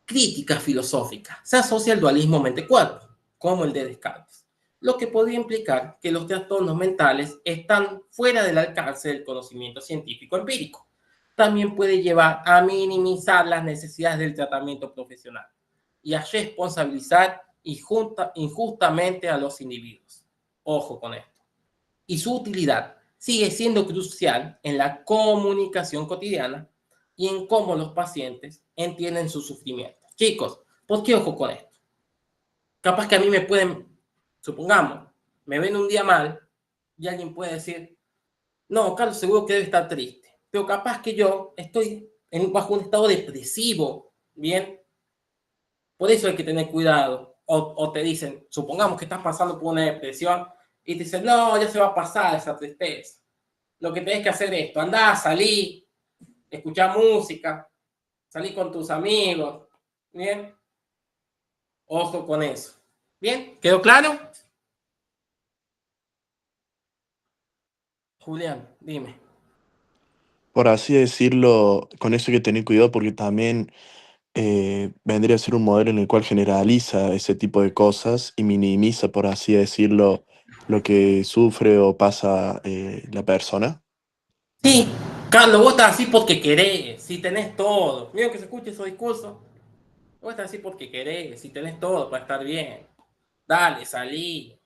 Crítica filosófica. Se asocia al dualismo mente-cuerpo, como el de Descartes, lo que podría implicar que los trastornos mentales están fuera del alcance del conocimiento científico empírico. También puede llevar a minimizar las necesidades del tratamiento profesional y a responsabilizar injustamente a los individuos. Ojo con esto. Y su utilidad sigue siendo crucial en la comunicación cotidiana y en cómo los pacientes entienden su sufrimiento. Chicos, ¿por qué ojo con esto? Capaz que a mí me pueden, supongamos, me ven un día mal y alguien puede decir, no, Carlos seguro que debe estar triste, pero capaz que yo estoy bajo un estado depresivo, ¿bien? Por eso hay que tener cuidado. O te dicen, supongamos que estás pasando por una depresión y te dicen, no, ya se va a pasar esa tristeza. Lo que tenés que hacer es esto, andá, salí, escuchá música, salí con tus amigos, ¿bien? Ojo con eso. ¿Bien? ¿Quedó claro? Julián, dime. Por así decirlo, con eso hay que tener cuidado porque también vendría a ser un modelo en el cual generaliza ese tipo de cosas y minimiza, por así decirlo, lo que sufre o pasa la persona. Sí, Carlos, vos estás así porque querés, si tenés todo. Mira que se escuche esos discursos. Vos estás así porque querés, si tenés todo para estar bien. Dale, salí.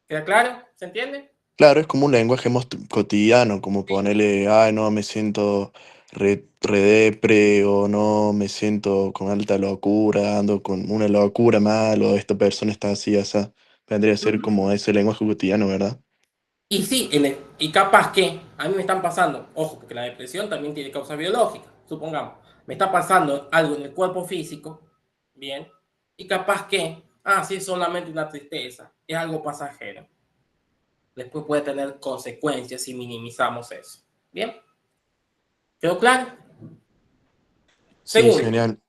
¿Queda claro? ¿Se entiende? Claro, es como un lenguaje más cotidiano, como ponerle, ay, no, me siento re depre, o no, me siento con alta locura, ando con una locura mal, o esta persona está así, así. Vendría a ser como ese lenguaje cotidiano, ¿verdad? Y sí, y capaz que a mí me están pasando, ojo, porque la depresión también tiene causa biológica, supongamos, me está pasando algo en el cuerpo físico, bien, y capaz que, sí, es solamente una tristeza, es algo pasajero. Después puede tener consecuencias si minimizamos eso. ¿Bien? ¿Quedó claro? Sí, Segundo, genial.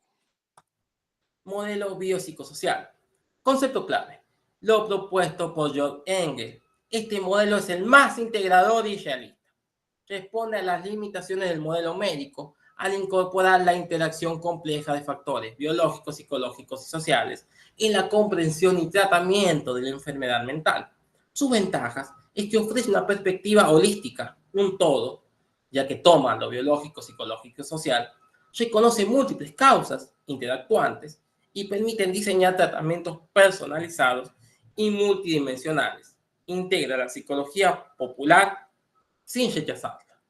modelo biopsicosocial. Concepto clave. Lo propuesto por John Engel. Este modelo es el más integrador y realista. Responde a las limitaciones del modelo médico al incorporar la interacción compleja de factores biológicos, psicológicos y sociales en la comprensión y tratamiento de la enfermedad mental. Sus ventajas es que ofrece una perspectiva holística, un todo, ya que toma lo biológico, psicológico y social, reconoce múltiples causas interactuantes y permiten diseñar tratamientos personalizados y multidimensionales. Integra la psicología popular sin rechazarla.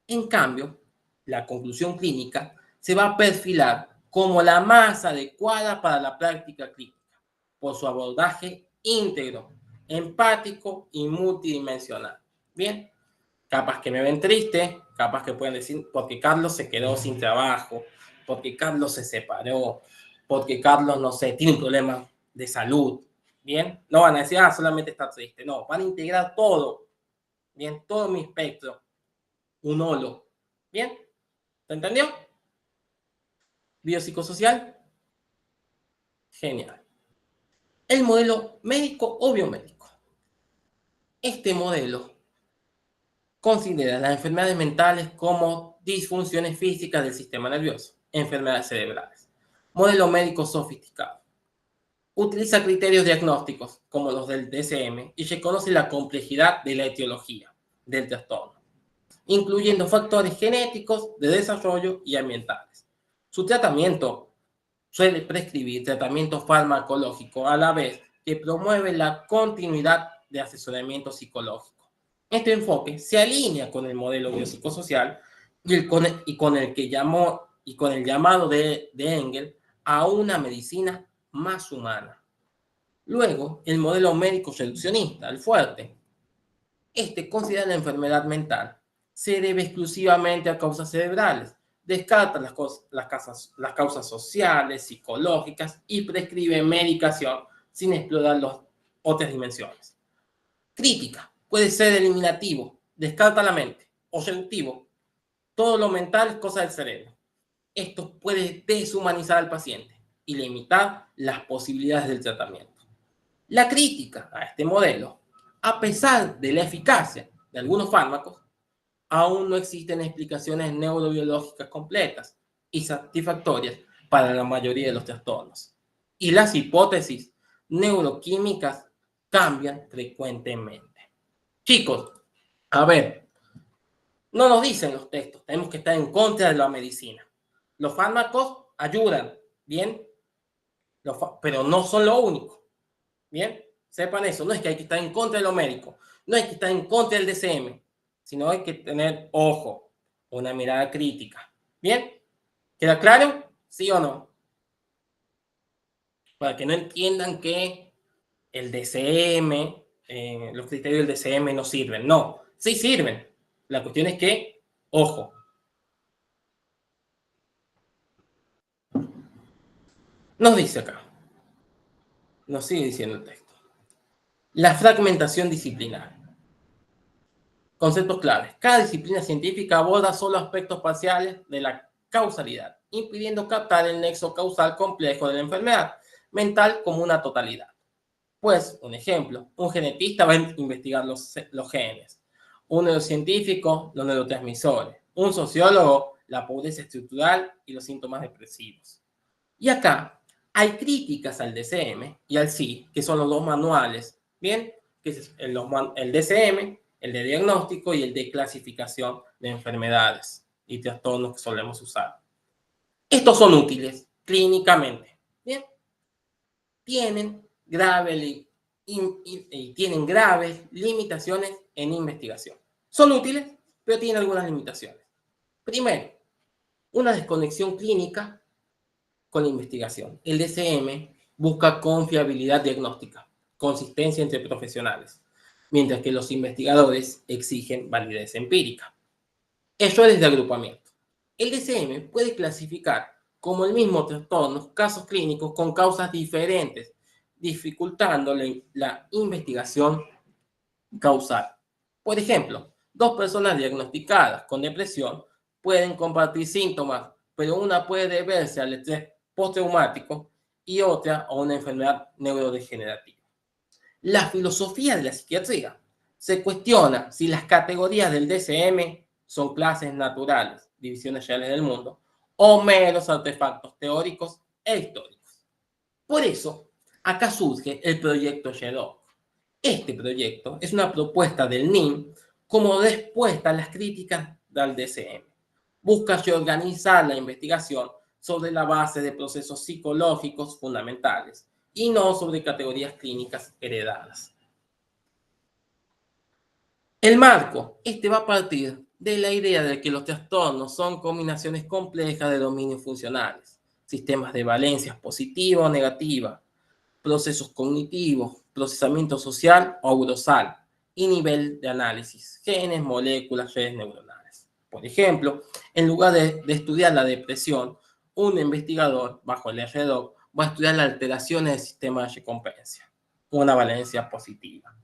En cambio, la conclusión clínica se va a perfilar como la más adecuada para la práctica clínica, por su abordaje íntegro, empático y multidimensional. Bien, capaz que me ven triste, capaz que pueden decir, porque Carlos se quedó sin trabajo, porque Carlos se separó, porque Carlos, no sé, tiene un problema de salud. Bien, no van a decir, solamente está triste. No, van a integrar todo. Bien, todo mi espectro. Un holo. Bien, ¿se entendió? Biopsicosocial. Genial. El modelo médico o biomédico. Este modelo considera las enfermedades mentales como disfunciones físicas del sistema nervioso, enfermedades cerebrales. Modelo médico sofisticado. Utiliza criterios diagnósticos como los del DSM y reconoce la complejidad de la etiología del trastorno, incluyendo factores genéticos, de desarrollo y ambientales. Su tratamiento suele prescribir tratamiento farmacológico a la vez que promueve la continuidad de asesoramiento psicológico. Este enfoque se alinea con el modelo biopsicosocial y con el llamado de Engel a una medicina más humana. Luego, el modelo médico reduccionista, el fuerte. Este considera la enfermedad mental se debe exclusivamente a causas cerebrales, descarta las causas sociales, psicológicas y prescribe medicación sin explorar las otras dimensiones. Crítica. Puede ser eliminativo, descarta la mente, o reductivo. Todo lo mental es cosa del cerebro. Esto puede deshumanizar al paciente y limitar las posibilidades del tratamiento. La crítica a este modelo, a pesar de la eficacia de algunos fármacos, aún no existen explicaciones neurobiológicas completas y satisfactorias para la mayoría de los trastornos. Y las hipótesis neuroquímicas cambian frecuentemente. Chicos, a ver, no nos dicen los textos, tenemos que estar en contra de la medicina. Los fármacos ayudan, ¿bien? Pero no son lo único, ¿bien? Sepan eso, no es que hay que estar en contra de lo médico, no hay que estar en contra del DSM, sino hay que tener ojo, una mirada crítica, ¿bien? ¿Queda claro? ¿Sí o no? Para que no entiendan que el DSM... los criterios del DSM no sirven. No, sí sirven. La cuestión es que, ojo. Nos dice acá. Nos sigue diciendo el texto. La fragmentación disciplinar. Conceptos claves. Cada disciplina científica aborda solo aspectos parciales de la causalidad, impidiendo captar el nexo causal complejo de la enfermedad mental como una totalidad. Pues, un ejemplo, un genetista va a investigar los genes, un neurocientífico los neurotransmisores, un sociólogo la pobreza estructural y los síntomas depresivos. Y acá hay críticas al DSM y al SI, que son los dos manuales, ¿bien? Que es el DSM, el de diagnóstico y el de clasificación de enfermedades y trastornos que solemos usar. Estos son útiles clínicamente, ¿bien? Tienen graves limitaciones en investigación. Son útiles, pero tienen algunas limitaciones. Primero, una desconexión clínica con la investigación. El DSM busca confiabilidad diagnóstica, consistencia entre profesionales, mientras que los investigadores exigen validez empírica. Errores de agrupamiento. El DSM puede clasificar como el mismo trastorno casos clínicos con causas diferentes, dificultando la investigación causal. Por ejemplo, dos personas diagnosticadas con depresión pueden compartir síntomas, pero una puede deberse al estrés postraumático y otra a una enfermedad neurodegenerativa. La filosofía de la psiquiatría se cuestiona si las categorías del DSM son clases naturales, divisiones reales del mundo, o meros artefactos teóricos e históricos. Por eso, acá surge el proyecto SHEDOC. Este proyecto es una propuesta del NIM como respuesta a las críticas del DSM. Busca organizar la investigación sobre la base de procesos psicológicos fundamentales y no sobre categorías clínicas heredadas. El marco, va a partir de la idea de que los trastornos son combinaciones complejas de dominios funcionales, sistemas de valencias positiva o negativa, procesos cognitivos, procesamiento social o aurosal y nivel de análisis, genes, moléculas, redes neuronales. Por ejemplo, en lugar de estudiar la depresión, un investigador bajo el RDoC va a estudiar las alteraciones del sistema de recompensa, una valencia positiva,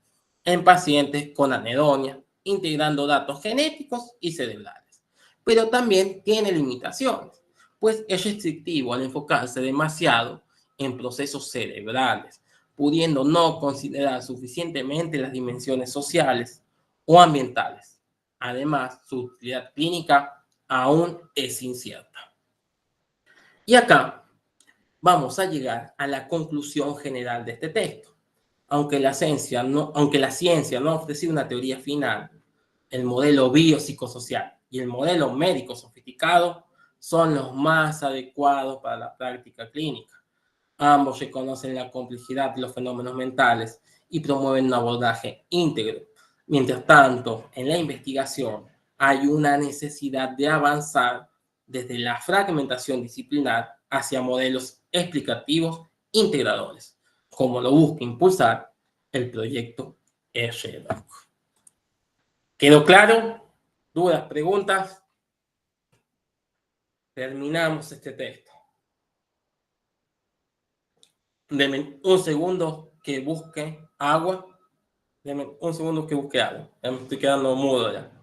en pacientes con anedonia, integrando datos genéticos y cerebrales. Pero también tiene limitaciones, pues es restrictivo al enfocarse demasiado en procesos cerebrales, pudiendo no considerar suficientemente las dimensiones sociales o ambientales. Además, su utilidad clínica aún es incierta. Y acá vamos a llegar a la conclusión general de este texto. Aunque la ciencia no ha ofrecido una teoría final, el modelo biopsicosocial y el modelo médico sofisticado son los más adecuados para la práctica clínica. Ambos reconocen la complejidad de los fenómenos mentales y promueven un abordaje íntegro. Mientras tanto, en la investigación hay una necesidad de avanzar desde la fragmentación disciplinar hacia modelos explicativos integradores, como lo busca impulsar el proyecto RDoC. ¿Quedó claro? ¿Dudas, preguntas? Terminamos este texto. Deme un segundo que busque agua. Deme un segundo que busque agua. Ya me estoy quedando mudo ya.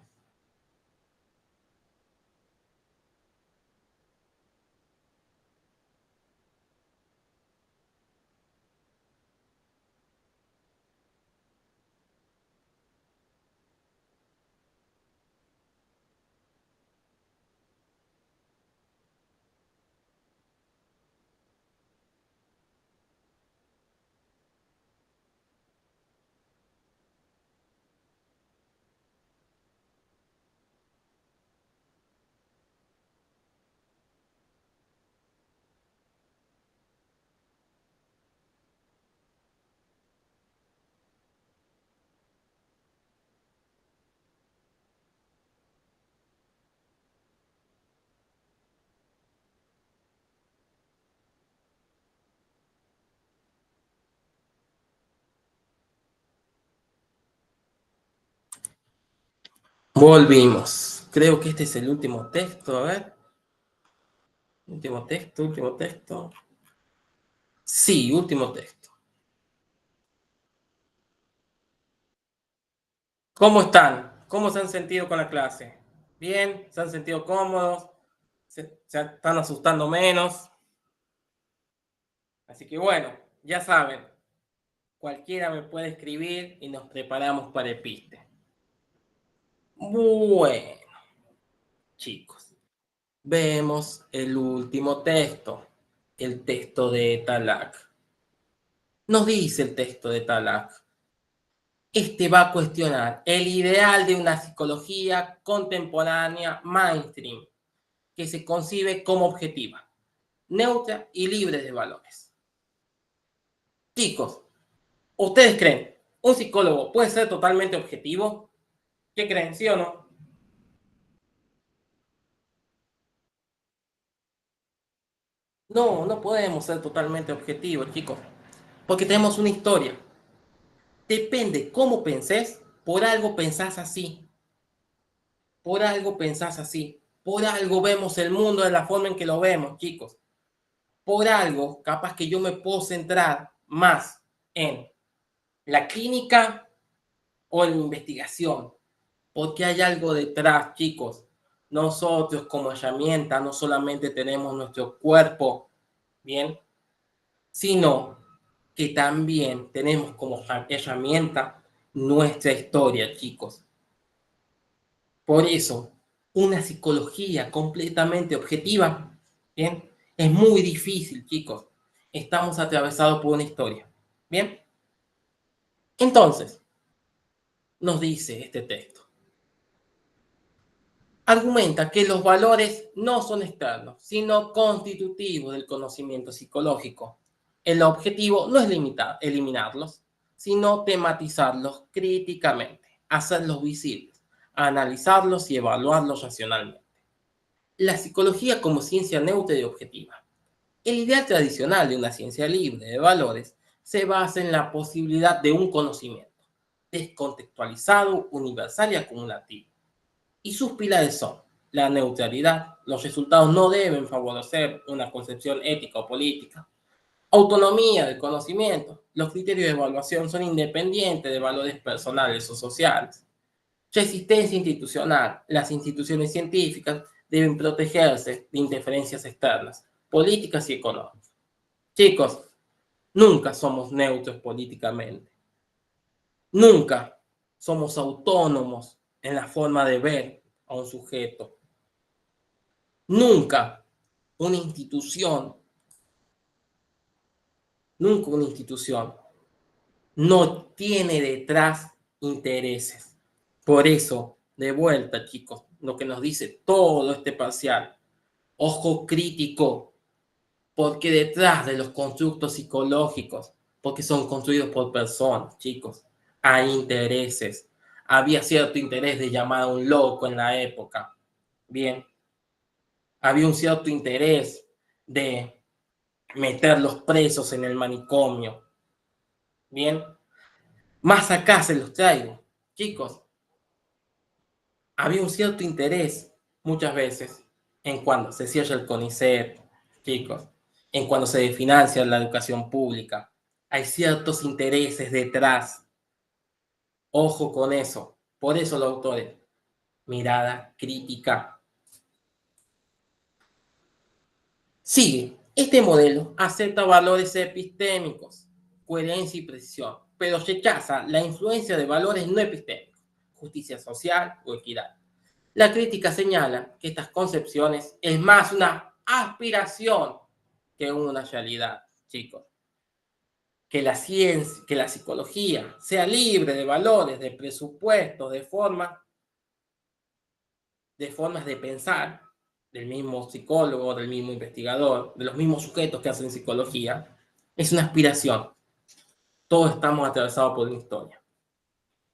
Volvimos. Creo que este es el último texto. A ver. Último texto, último texto. Sí, último texto. ¿Cómo están? ¿Cómo se han sentido con la clase? ¿Bien? ¿Se han sentido cómodos? ¿Se están asustando menos? Así que bueno, ya saben, cualquiera me puede escribir y nos preparamos para el piste. Bueno, chicos, vemos el último texto, el texto de Talak. Nos dice el texto de Talak. Va a cuestionar el ideal de una psicología contemporánea mainstream que se concibe como objetiva, neutra y libre de valores. Chicos, ¿ustedes creen un psicólogo puede ser totalmente objetivo? ¿Qué creen, sí o no? No, no podemos ser totalmente objetivos, chicos, porque tenemos una historia. Depende cómo pensés, por algo pensás así. Por algo pensás así. Por algo vemos el mundo de la forma en que lo vemos, chicos. Por algo, capaz que yo me puedo centrar más en la clínica o en la investigación, porque hay algo detrás, chicos. Nosotros como herramienta no solamente tenemos nuestro cuerpo, ¿bien? Sino que también tenemos como herramienta nuestra historia, chicos. Por eso, una psicología completamente objetiva, ¿bien? Es muy difícil, chicos. Estamos atravesados por una historia, ¿bien? Entonces, nos dice este texto. argumenta que los valores no son externos, sino constitutivos del conocimiento psicológico. El objetivo no es eliminarlos, sino tematizarlos críticamente, hacerlos visibles, analizarlos y evaluarlos racionalmente. La psicología como ciencia neutra y objetiva. El ideal tradicional de una ciencia libre de valores se basa en la posibilidad de un conocimiento descontextualizado, universal y acumulativo. Y sus pilares son la neutralidad, los resultados no deben favorecer una concepción ética o política, autonomía del conocimiento, los criterios de evaluación son independientes de valores personales o sociales, resistencia institucional, las instituciones científicas deben protegerse de interferencias externas, políticas y económicas. Chicos, nunca somos neutros políticamente, nunca somos autónomos en la forma de ver a un sujeto. Nunca una institución no tiene detrás intereses. Por eso, de vuelta, chicos, lo que nos dice todo este parcial, ojo crítico, porque detrás de los constructos psicológicos, porque son construidos por personas, chicos, hay intereses. Había cierto interés de llamar a un loco en la época. Bien. Había un cierto interés de meterlos presos en el manicomio. Bien. Más acá se los traigo. Chicos, había un cierto interés muchas veces en cuando se cierra el CONICET, chicos, en cuando se financia la educación pública. Hay ciertos intereses detrás. Ojo con eso. Por eso los autores, mirada crítica. Sigue. Este modelo acepta valores epistémicos, coherencia y precisión, pero rechaza la influencia de valores no epistémicos, justicia social o equidad. La crítica señala que estas concepciones es más una aspiración que una realidad, chicos. Que la ciencia, que la psicología sea libre de valores, de presupuestos, de formas de pensar del mismo psicólogo, del mismo investigador, de los mismos sujetos que hacen psicología, es una aspiración. Todos estamos atravesados por una historia.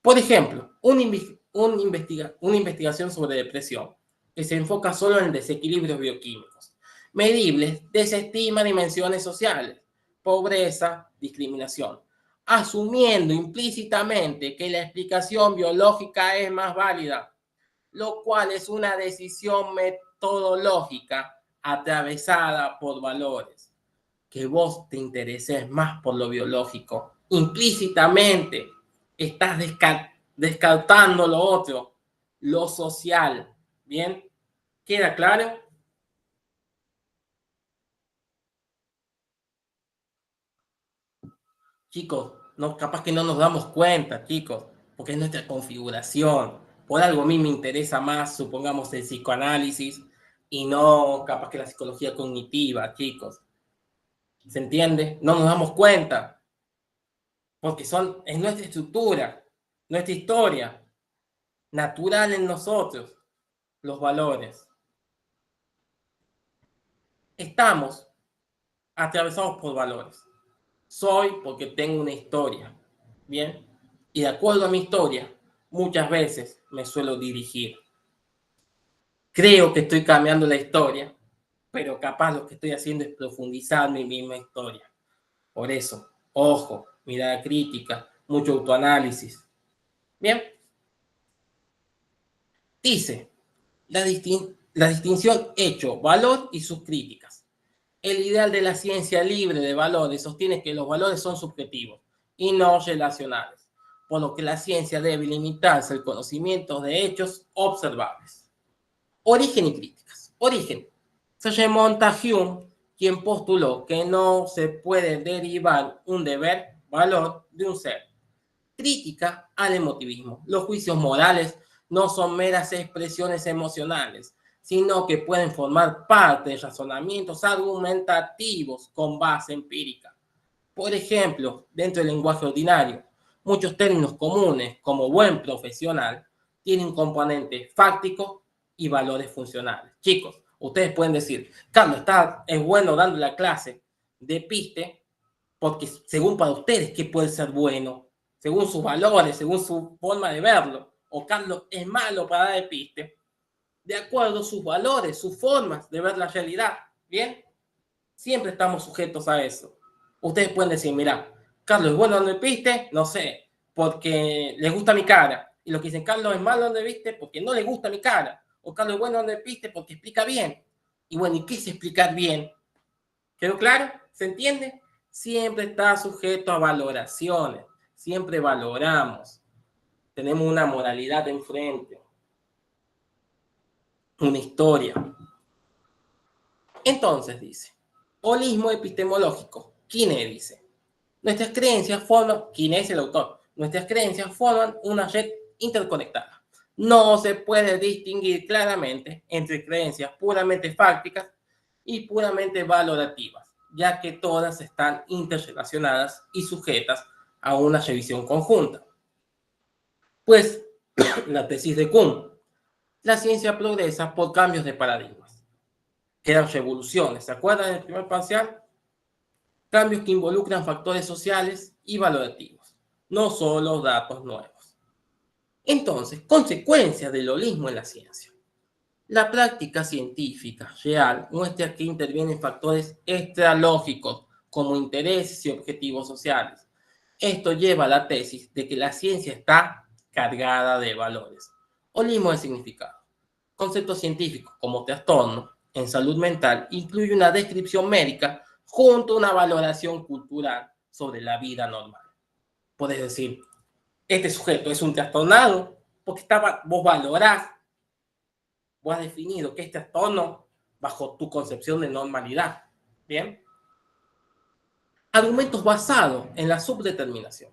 Por ejemplo, una investigación sobre depresión que se enfoca solo en desequilibrios bioquímicos, medibles, desestima dimensiones sociales, pobreza, discriminación, asumiendo implícitamente que la explicación biológica es más válida, lo cual es una decisión metodológica atravesada por valores. Que vos te intereses más por lo biológico, implícitamente estás descartando lo otro, lo social. ¿Bien? ¿Queda claro? Chicos, no, capaz que no nos damos cuenta, chicos, porque es nuestra configuración. Por algo a mí me interesa más, supongamos, el psicoanálisis y no capaz que la psicología cognitiva, chicos. ¿Se entiende? No nos damos cuenta. Porque es nuestra estructura, nuestra historia, natural en nosotros, los valores. Estamos atravesados por valores. Soy porque tengo una historia, ¿bien? Y de acuerdo a mi historia, muchas veces me suelo dirigir. Creo que estoy cambiando la historia, pero capaz lo que estoy haciendo es profundizar mi misma historia. Por eso, ojo, mirada crítica, mucho autoanálisis. Bien. Dice, la distinción hecho, valor y sus críticas. El ideal de la ciencia libre de valores sostiene que los valores son subjetivos y no relacionales, por lo que la ciencia debe limitarse al conocimiento de hechos observables. Origen y críticas. Origen. Se remonta a Hume, quien postuló que no se puede derivar un deber, valor, de un ser. Crítica al emotivismo. Los juicios morales no son meras expresiones emocionales, sino que pueden formar parte de razonamientos argumentativos con base empírica. Por ejemplo, dentro del lenguaje ordinario, muchos términos comunes como buen profesional tienen un componente fáctico y valores funcionales. Chicos, ustedes pueden decir, Carlos, es bueno dando la clase de piste, porque según para ustedes, ¿qué puede ser bueno? Según sus valores, según su forma de verlo. O Carlos es malo para dar de piste, de acuerdo a sus valores, sus formas de ver la realidad. ¿Bien? Siempre estamos sujetos a eso. Ustedes pueden decir, mira, Carlos es bueno donde viste, no sé, porque le gusta mi cara. Y los que dicen, Carlos es malo donde viste, porque no le gusta mi cara. O Carlos es bueno donde viste, porque explica bien. Y bueno, ¿y qué es explicar bien? ¿Quedó claro? ¿Se entiende? Siempre está sujeto a valoraciones. Siempre valoramos. Tenemos una moralidad enfrente. Una historia. Entonces dice, holismo epistemológico. Quiné dice, nuestras creencias forman, Quiné es el autor, nuestras creencias forman una red interconectada. No se puede distinguir claramente entre creencias puramente fácticas y puramente valorativas, ya que todas están interrelacionadas y sujetas a una revisión conjunta. Pues, la tesis de Kuhn, la ciencia progresa por cambios de paradigmas. Quedan revoluciones, ¿se acuerdan del primer parcial? Cambios que involucran factores sociales y valorativos, no solo datos nuevos. Entonces, consecuencias del holismo en la ciencia. La práctica científica real muestra que intervienen factores extralógicos como intereses y objetivos sociales. Esto lleva a la tesis de que la ciencia está cargada de valores. Holismo de significado. Conceptos científicos como trastorno en salud mental incluye una descripción médica junto a una valoración cultural sobre la vida normal. Puedes decir, este sujeto es un trastornado porque vos valorás, vos has definido que es trastorno bajo tu concepción de normalidad. ¿Bien? Argumentos basados en la subdeterminación.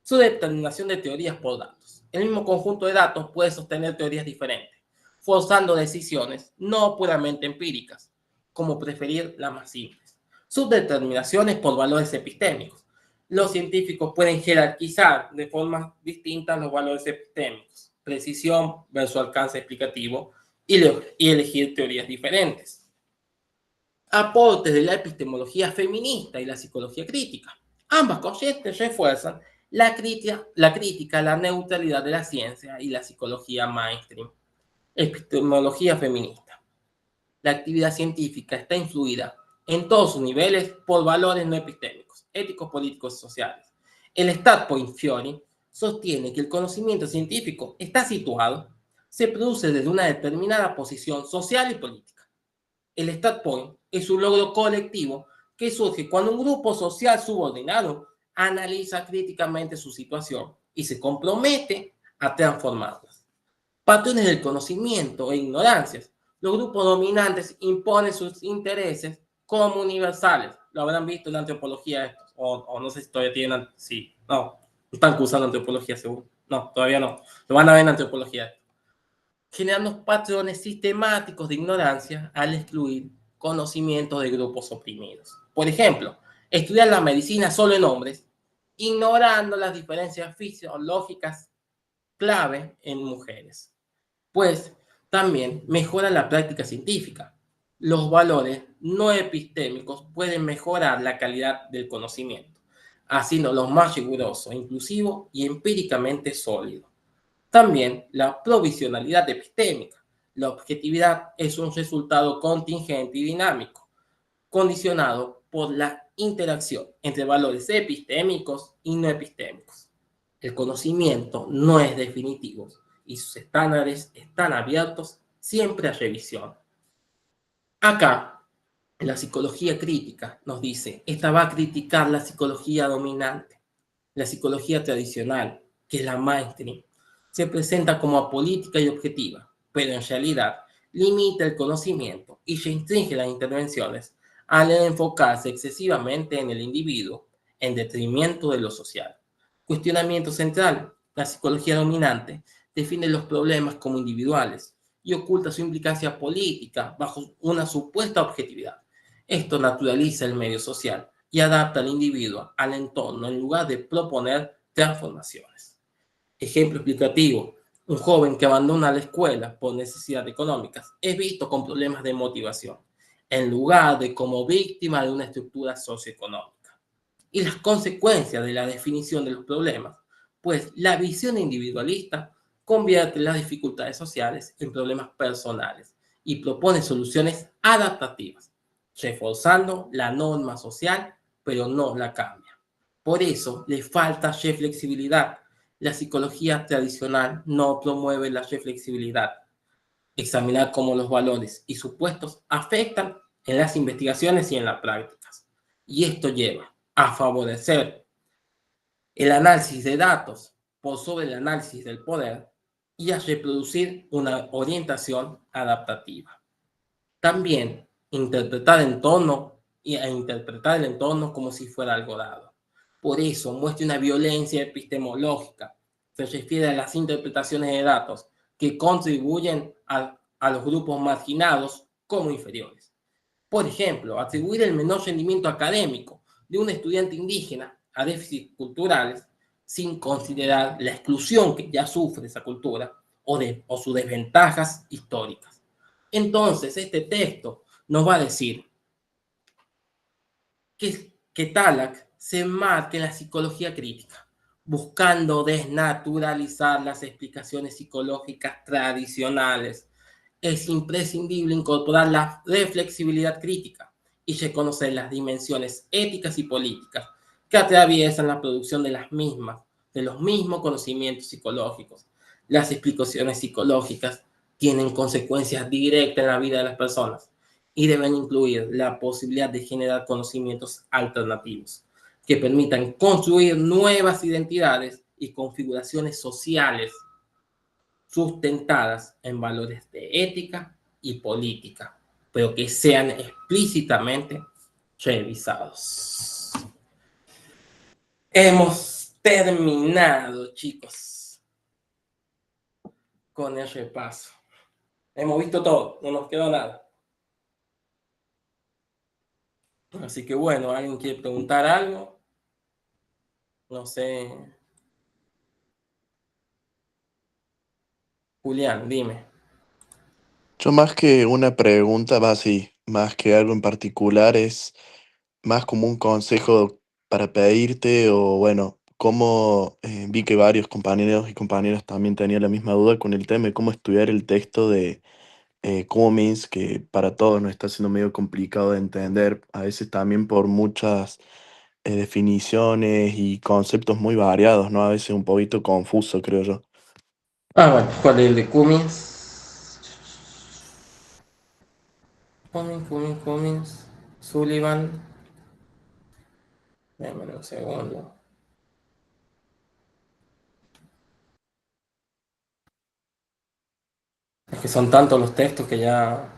Subdeterminación de teorías por datos. El mismo conjunto de datos puede sostener teorías diferentes, forzando decisiones no puramente empíricas, como preferir las más simples. Subdeterminaciones por valores epistémicos. Los científicos pueden jerarquizar de formas distintas los valores epistémicos, precisión versus alcance explicativo, y elegir teorías diferentes. Aportes de la epistemología feminista y la psicología crítica. Ambas corrientes refuerzan la crítica a la neutralidad de la ciencia y la psicología mainstream. Epistemología feminista. La actividad científica está influida en todos sus niveles por valores no epistémicos, éticos, políticos y sociales. El Standpoint Theory sostiene que el conocimiento científico está situado, se produce desde una determinada posición social y política. El Standpoint es un logro colectivo que surge cuando un grupo social subordinado analiza críticamente su situación y se compromete a transformarlas. Patrones del conocimiento e ignorancias. Los grupos dominantes imponen sus intereses como universales. Lo habrán visto en la antropología estos, o no sé si todavía tienen, sí, no están cursando antropología seguro. No, todavía no. Lo van a ver en antropología esto. Generando patrones sistemáticos de ignorancia al excluir conocimientos de grupos oprimidos. Por ejemplo, estudiar la medicina solo en hombres, ignorando las diferencias fisiológicas clave en mujeres. Pues también mejora la práctica científica. Los valores no epistémicos pueden mejorar la calidad del conocimiento, haciéndolo más riguroso, inclusivo y empíricamente sólido. También la provisionalidad epistémica. La objetividad es un resultado contingente y dinámico, condicionado por la interacción entre valores epistémicos y no epistémicos. El conocimiento no es definitivo y sus estándares están abiertos siempre a revisión. Acá, la psicología crítica nos dice, esta va a criticar la psicología dominante, la psicología tradicional, que es la mainstream. Se presenta como apolítica y objetiva, pero en realidad limita el conocimiento y restringe las intervenciones al enfocarse excesivamente en el individuo en detrimento de lo social. Cuestionamiento central. La psicología dominante define los problemas como individuales y oculta su implicancia política bajo una supuesta objetividad. Esto naturaliza el medio social y adapta al individuo al entorno en lugar de proponer transformaciones. Ejemplo explicativo. Un joven que abandona la escuela por necesidades económicas es visto con problemas de motivación, en lugar de como víctima de una estructura socioeconómica. Y las consecuencias de la definición de los problemas, pues la visión individualista convierte las dificultades sociales en problemas personales y propone soluciones adaptativas, reforzando la norma social, pero no la cambia. Por eso le falta flexibilidad. La psicología tradicional no promueve la flexibilidad. Examinar cómo los valores y supuestos afectan en las investigaciones y en las prácticas. Y esto lleva a favorecer el análisis de datos por sobre el análisis del poder y a reproducir una orientación adaptativa. También interpretar el entorno y a interpretar el entorno como si fuera algo dado. Por eso muestra una violencia epistemológica. Se refiere a las interpretaciones de datos que contribuyen a los grupos marginados como inferiores. Por ejemplo, atribuir el menor rendimiento académico de un estudiante indígena a déficits culturales sin considerar la exclusión que ya sufre esa cultura o sus desventajas históricas. Entonces, este texto nos va a decir que Tallack se enmarca en la psicología crítica, buscando desnaturalizar las explicaciones psicológicas tradicionales. Es imprescindible incorporar la reflexibilidad crítica y reconocer las dimensiones éticas y políticas que atraviesan la producción de los mismos conocimientos psicológicos. Las explicaciones psicológicas tienen consecuencias directas en la vida de las personas y deben incluir la posibilidad de generar conocimientos alternativos que permitan construir nuevas identidades y configuraciones sociales sustentadas en valores de ética y política, pero que sean explícitamente revisados. Hemos terminado, chicos, con el repaso. Hemos visto todo, no nos quedó nada. Así que bueno, ¿alguien quiere preguntar algo? No sé. Julián, dime. Yo más que una pregunta, va así, más que algo en particular, es más como un consejo para pedirte o bueno, como vi que varios compañeros y compañeras también tenían la misma duda con el tema de cómo estudiar el texto de Cummins, que para todos nos está siendo medio complicado de entender, a veces también por muchas definiciones y conceptos muy variados, ¿no? A veces un poquito confuso, creo yo. Bueno, ¿cuál es el de Cummins? Cummins. Sullivan. Déjame un segundo. Es que son tantos los textos que ya...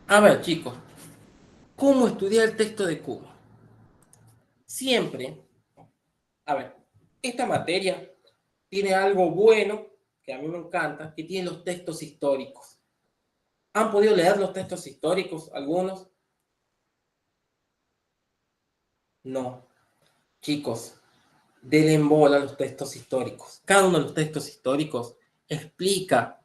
A ver, chicos. ¿Cómo estudiar el texto de Cummins? Siempre, a ver, esta materia tiene algo bueno, que a mí me encanta, que tiene los textos históricos. ¿Han podido leer los textos históricos algunos? No. Chicos, denle en bola a los textos históricos. Cada uno de los textos históricos explica,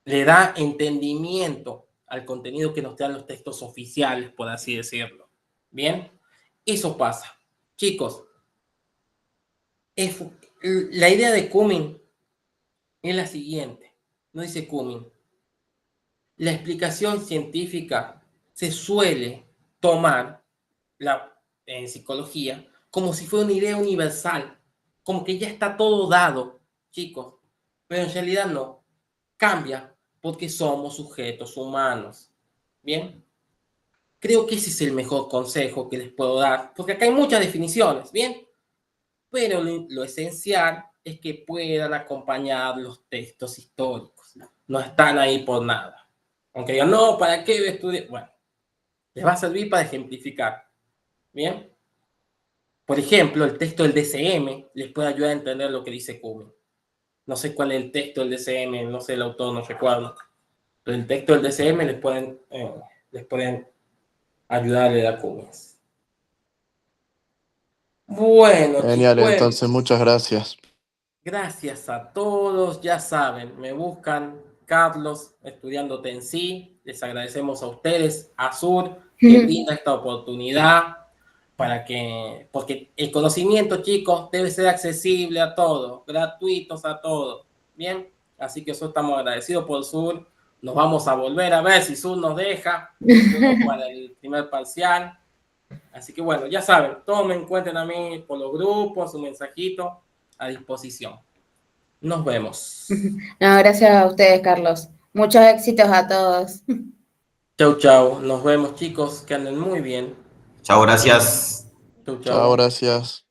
le da entendimiento al contenido que nos dan los textos oficiales, por así decirlo. ¿Bien? Eso pasa. Chicos, la idea de Cummins es la siguiente. No dice Cummins. La explicación científica se suele tomar en psicología como si fuera una idea universal, como que ya está todo dado, chicos, pero en realidad no, cambia porque somos sujetos humanos. Bien, creo que ese es el mejor consejo que les puedo dar, porque acá hay muchas definiciones, bien, pero lo esencial es que puedan acompañar los textos históricos, no están ahí por nada. Aunque digan, no, ¿para qué estudiar? Bueno, les va a servir para ejemplificar. Bien. Por ejemplo, el texto del DCM les puede ayudar a entender lo que dice Cummins. No sé cuál es el texto del DCM, no sé el autor, no recuerdo. Pero el texto del DCM les pueden ayudar a leer a Cummins. Bueno, Genial, chicos, entonces muchas gracias. Gracias a todos, ya saben, me buscan Carlos Estudiando Tensí. Les agradecemos a ustedes, a Sur, que brinda esta oportunidad porque el conocimiento, chicos, debe ser accesible a todos, gratuitos a todos. Bien, así que eso estamos agradecidos por Sur. Nos vamos a volver a ver si Sur nos deja para el primer parcial. Así que bueno, ya saben, todos me encuentren a mí por los grupos, un mensajito a disposición. Nos vemos. No, gracias a ustedes, Carlos. Muchos éxitos a todos. Chau, chau. Nos vemos, chicos. Que anden muy bien. Chao, gracias. Chau, Chao, chau. gracias.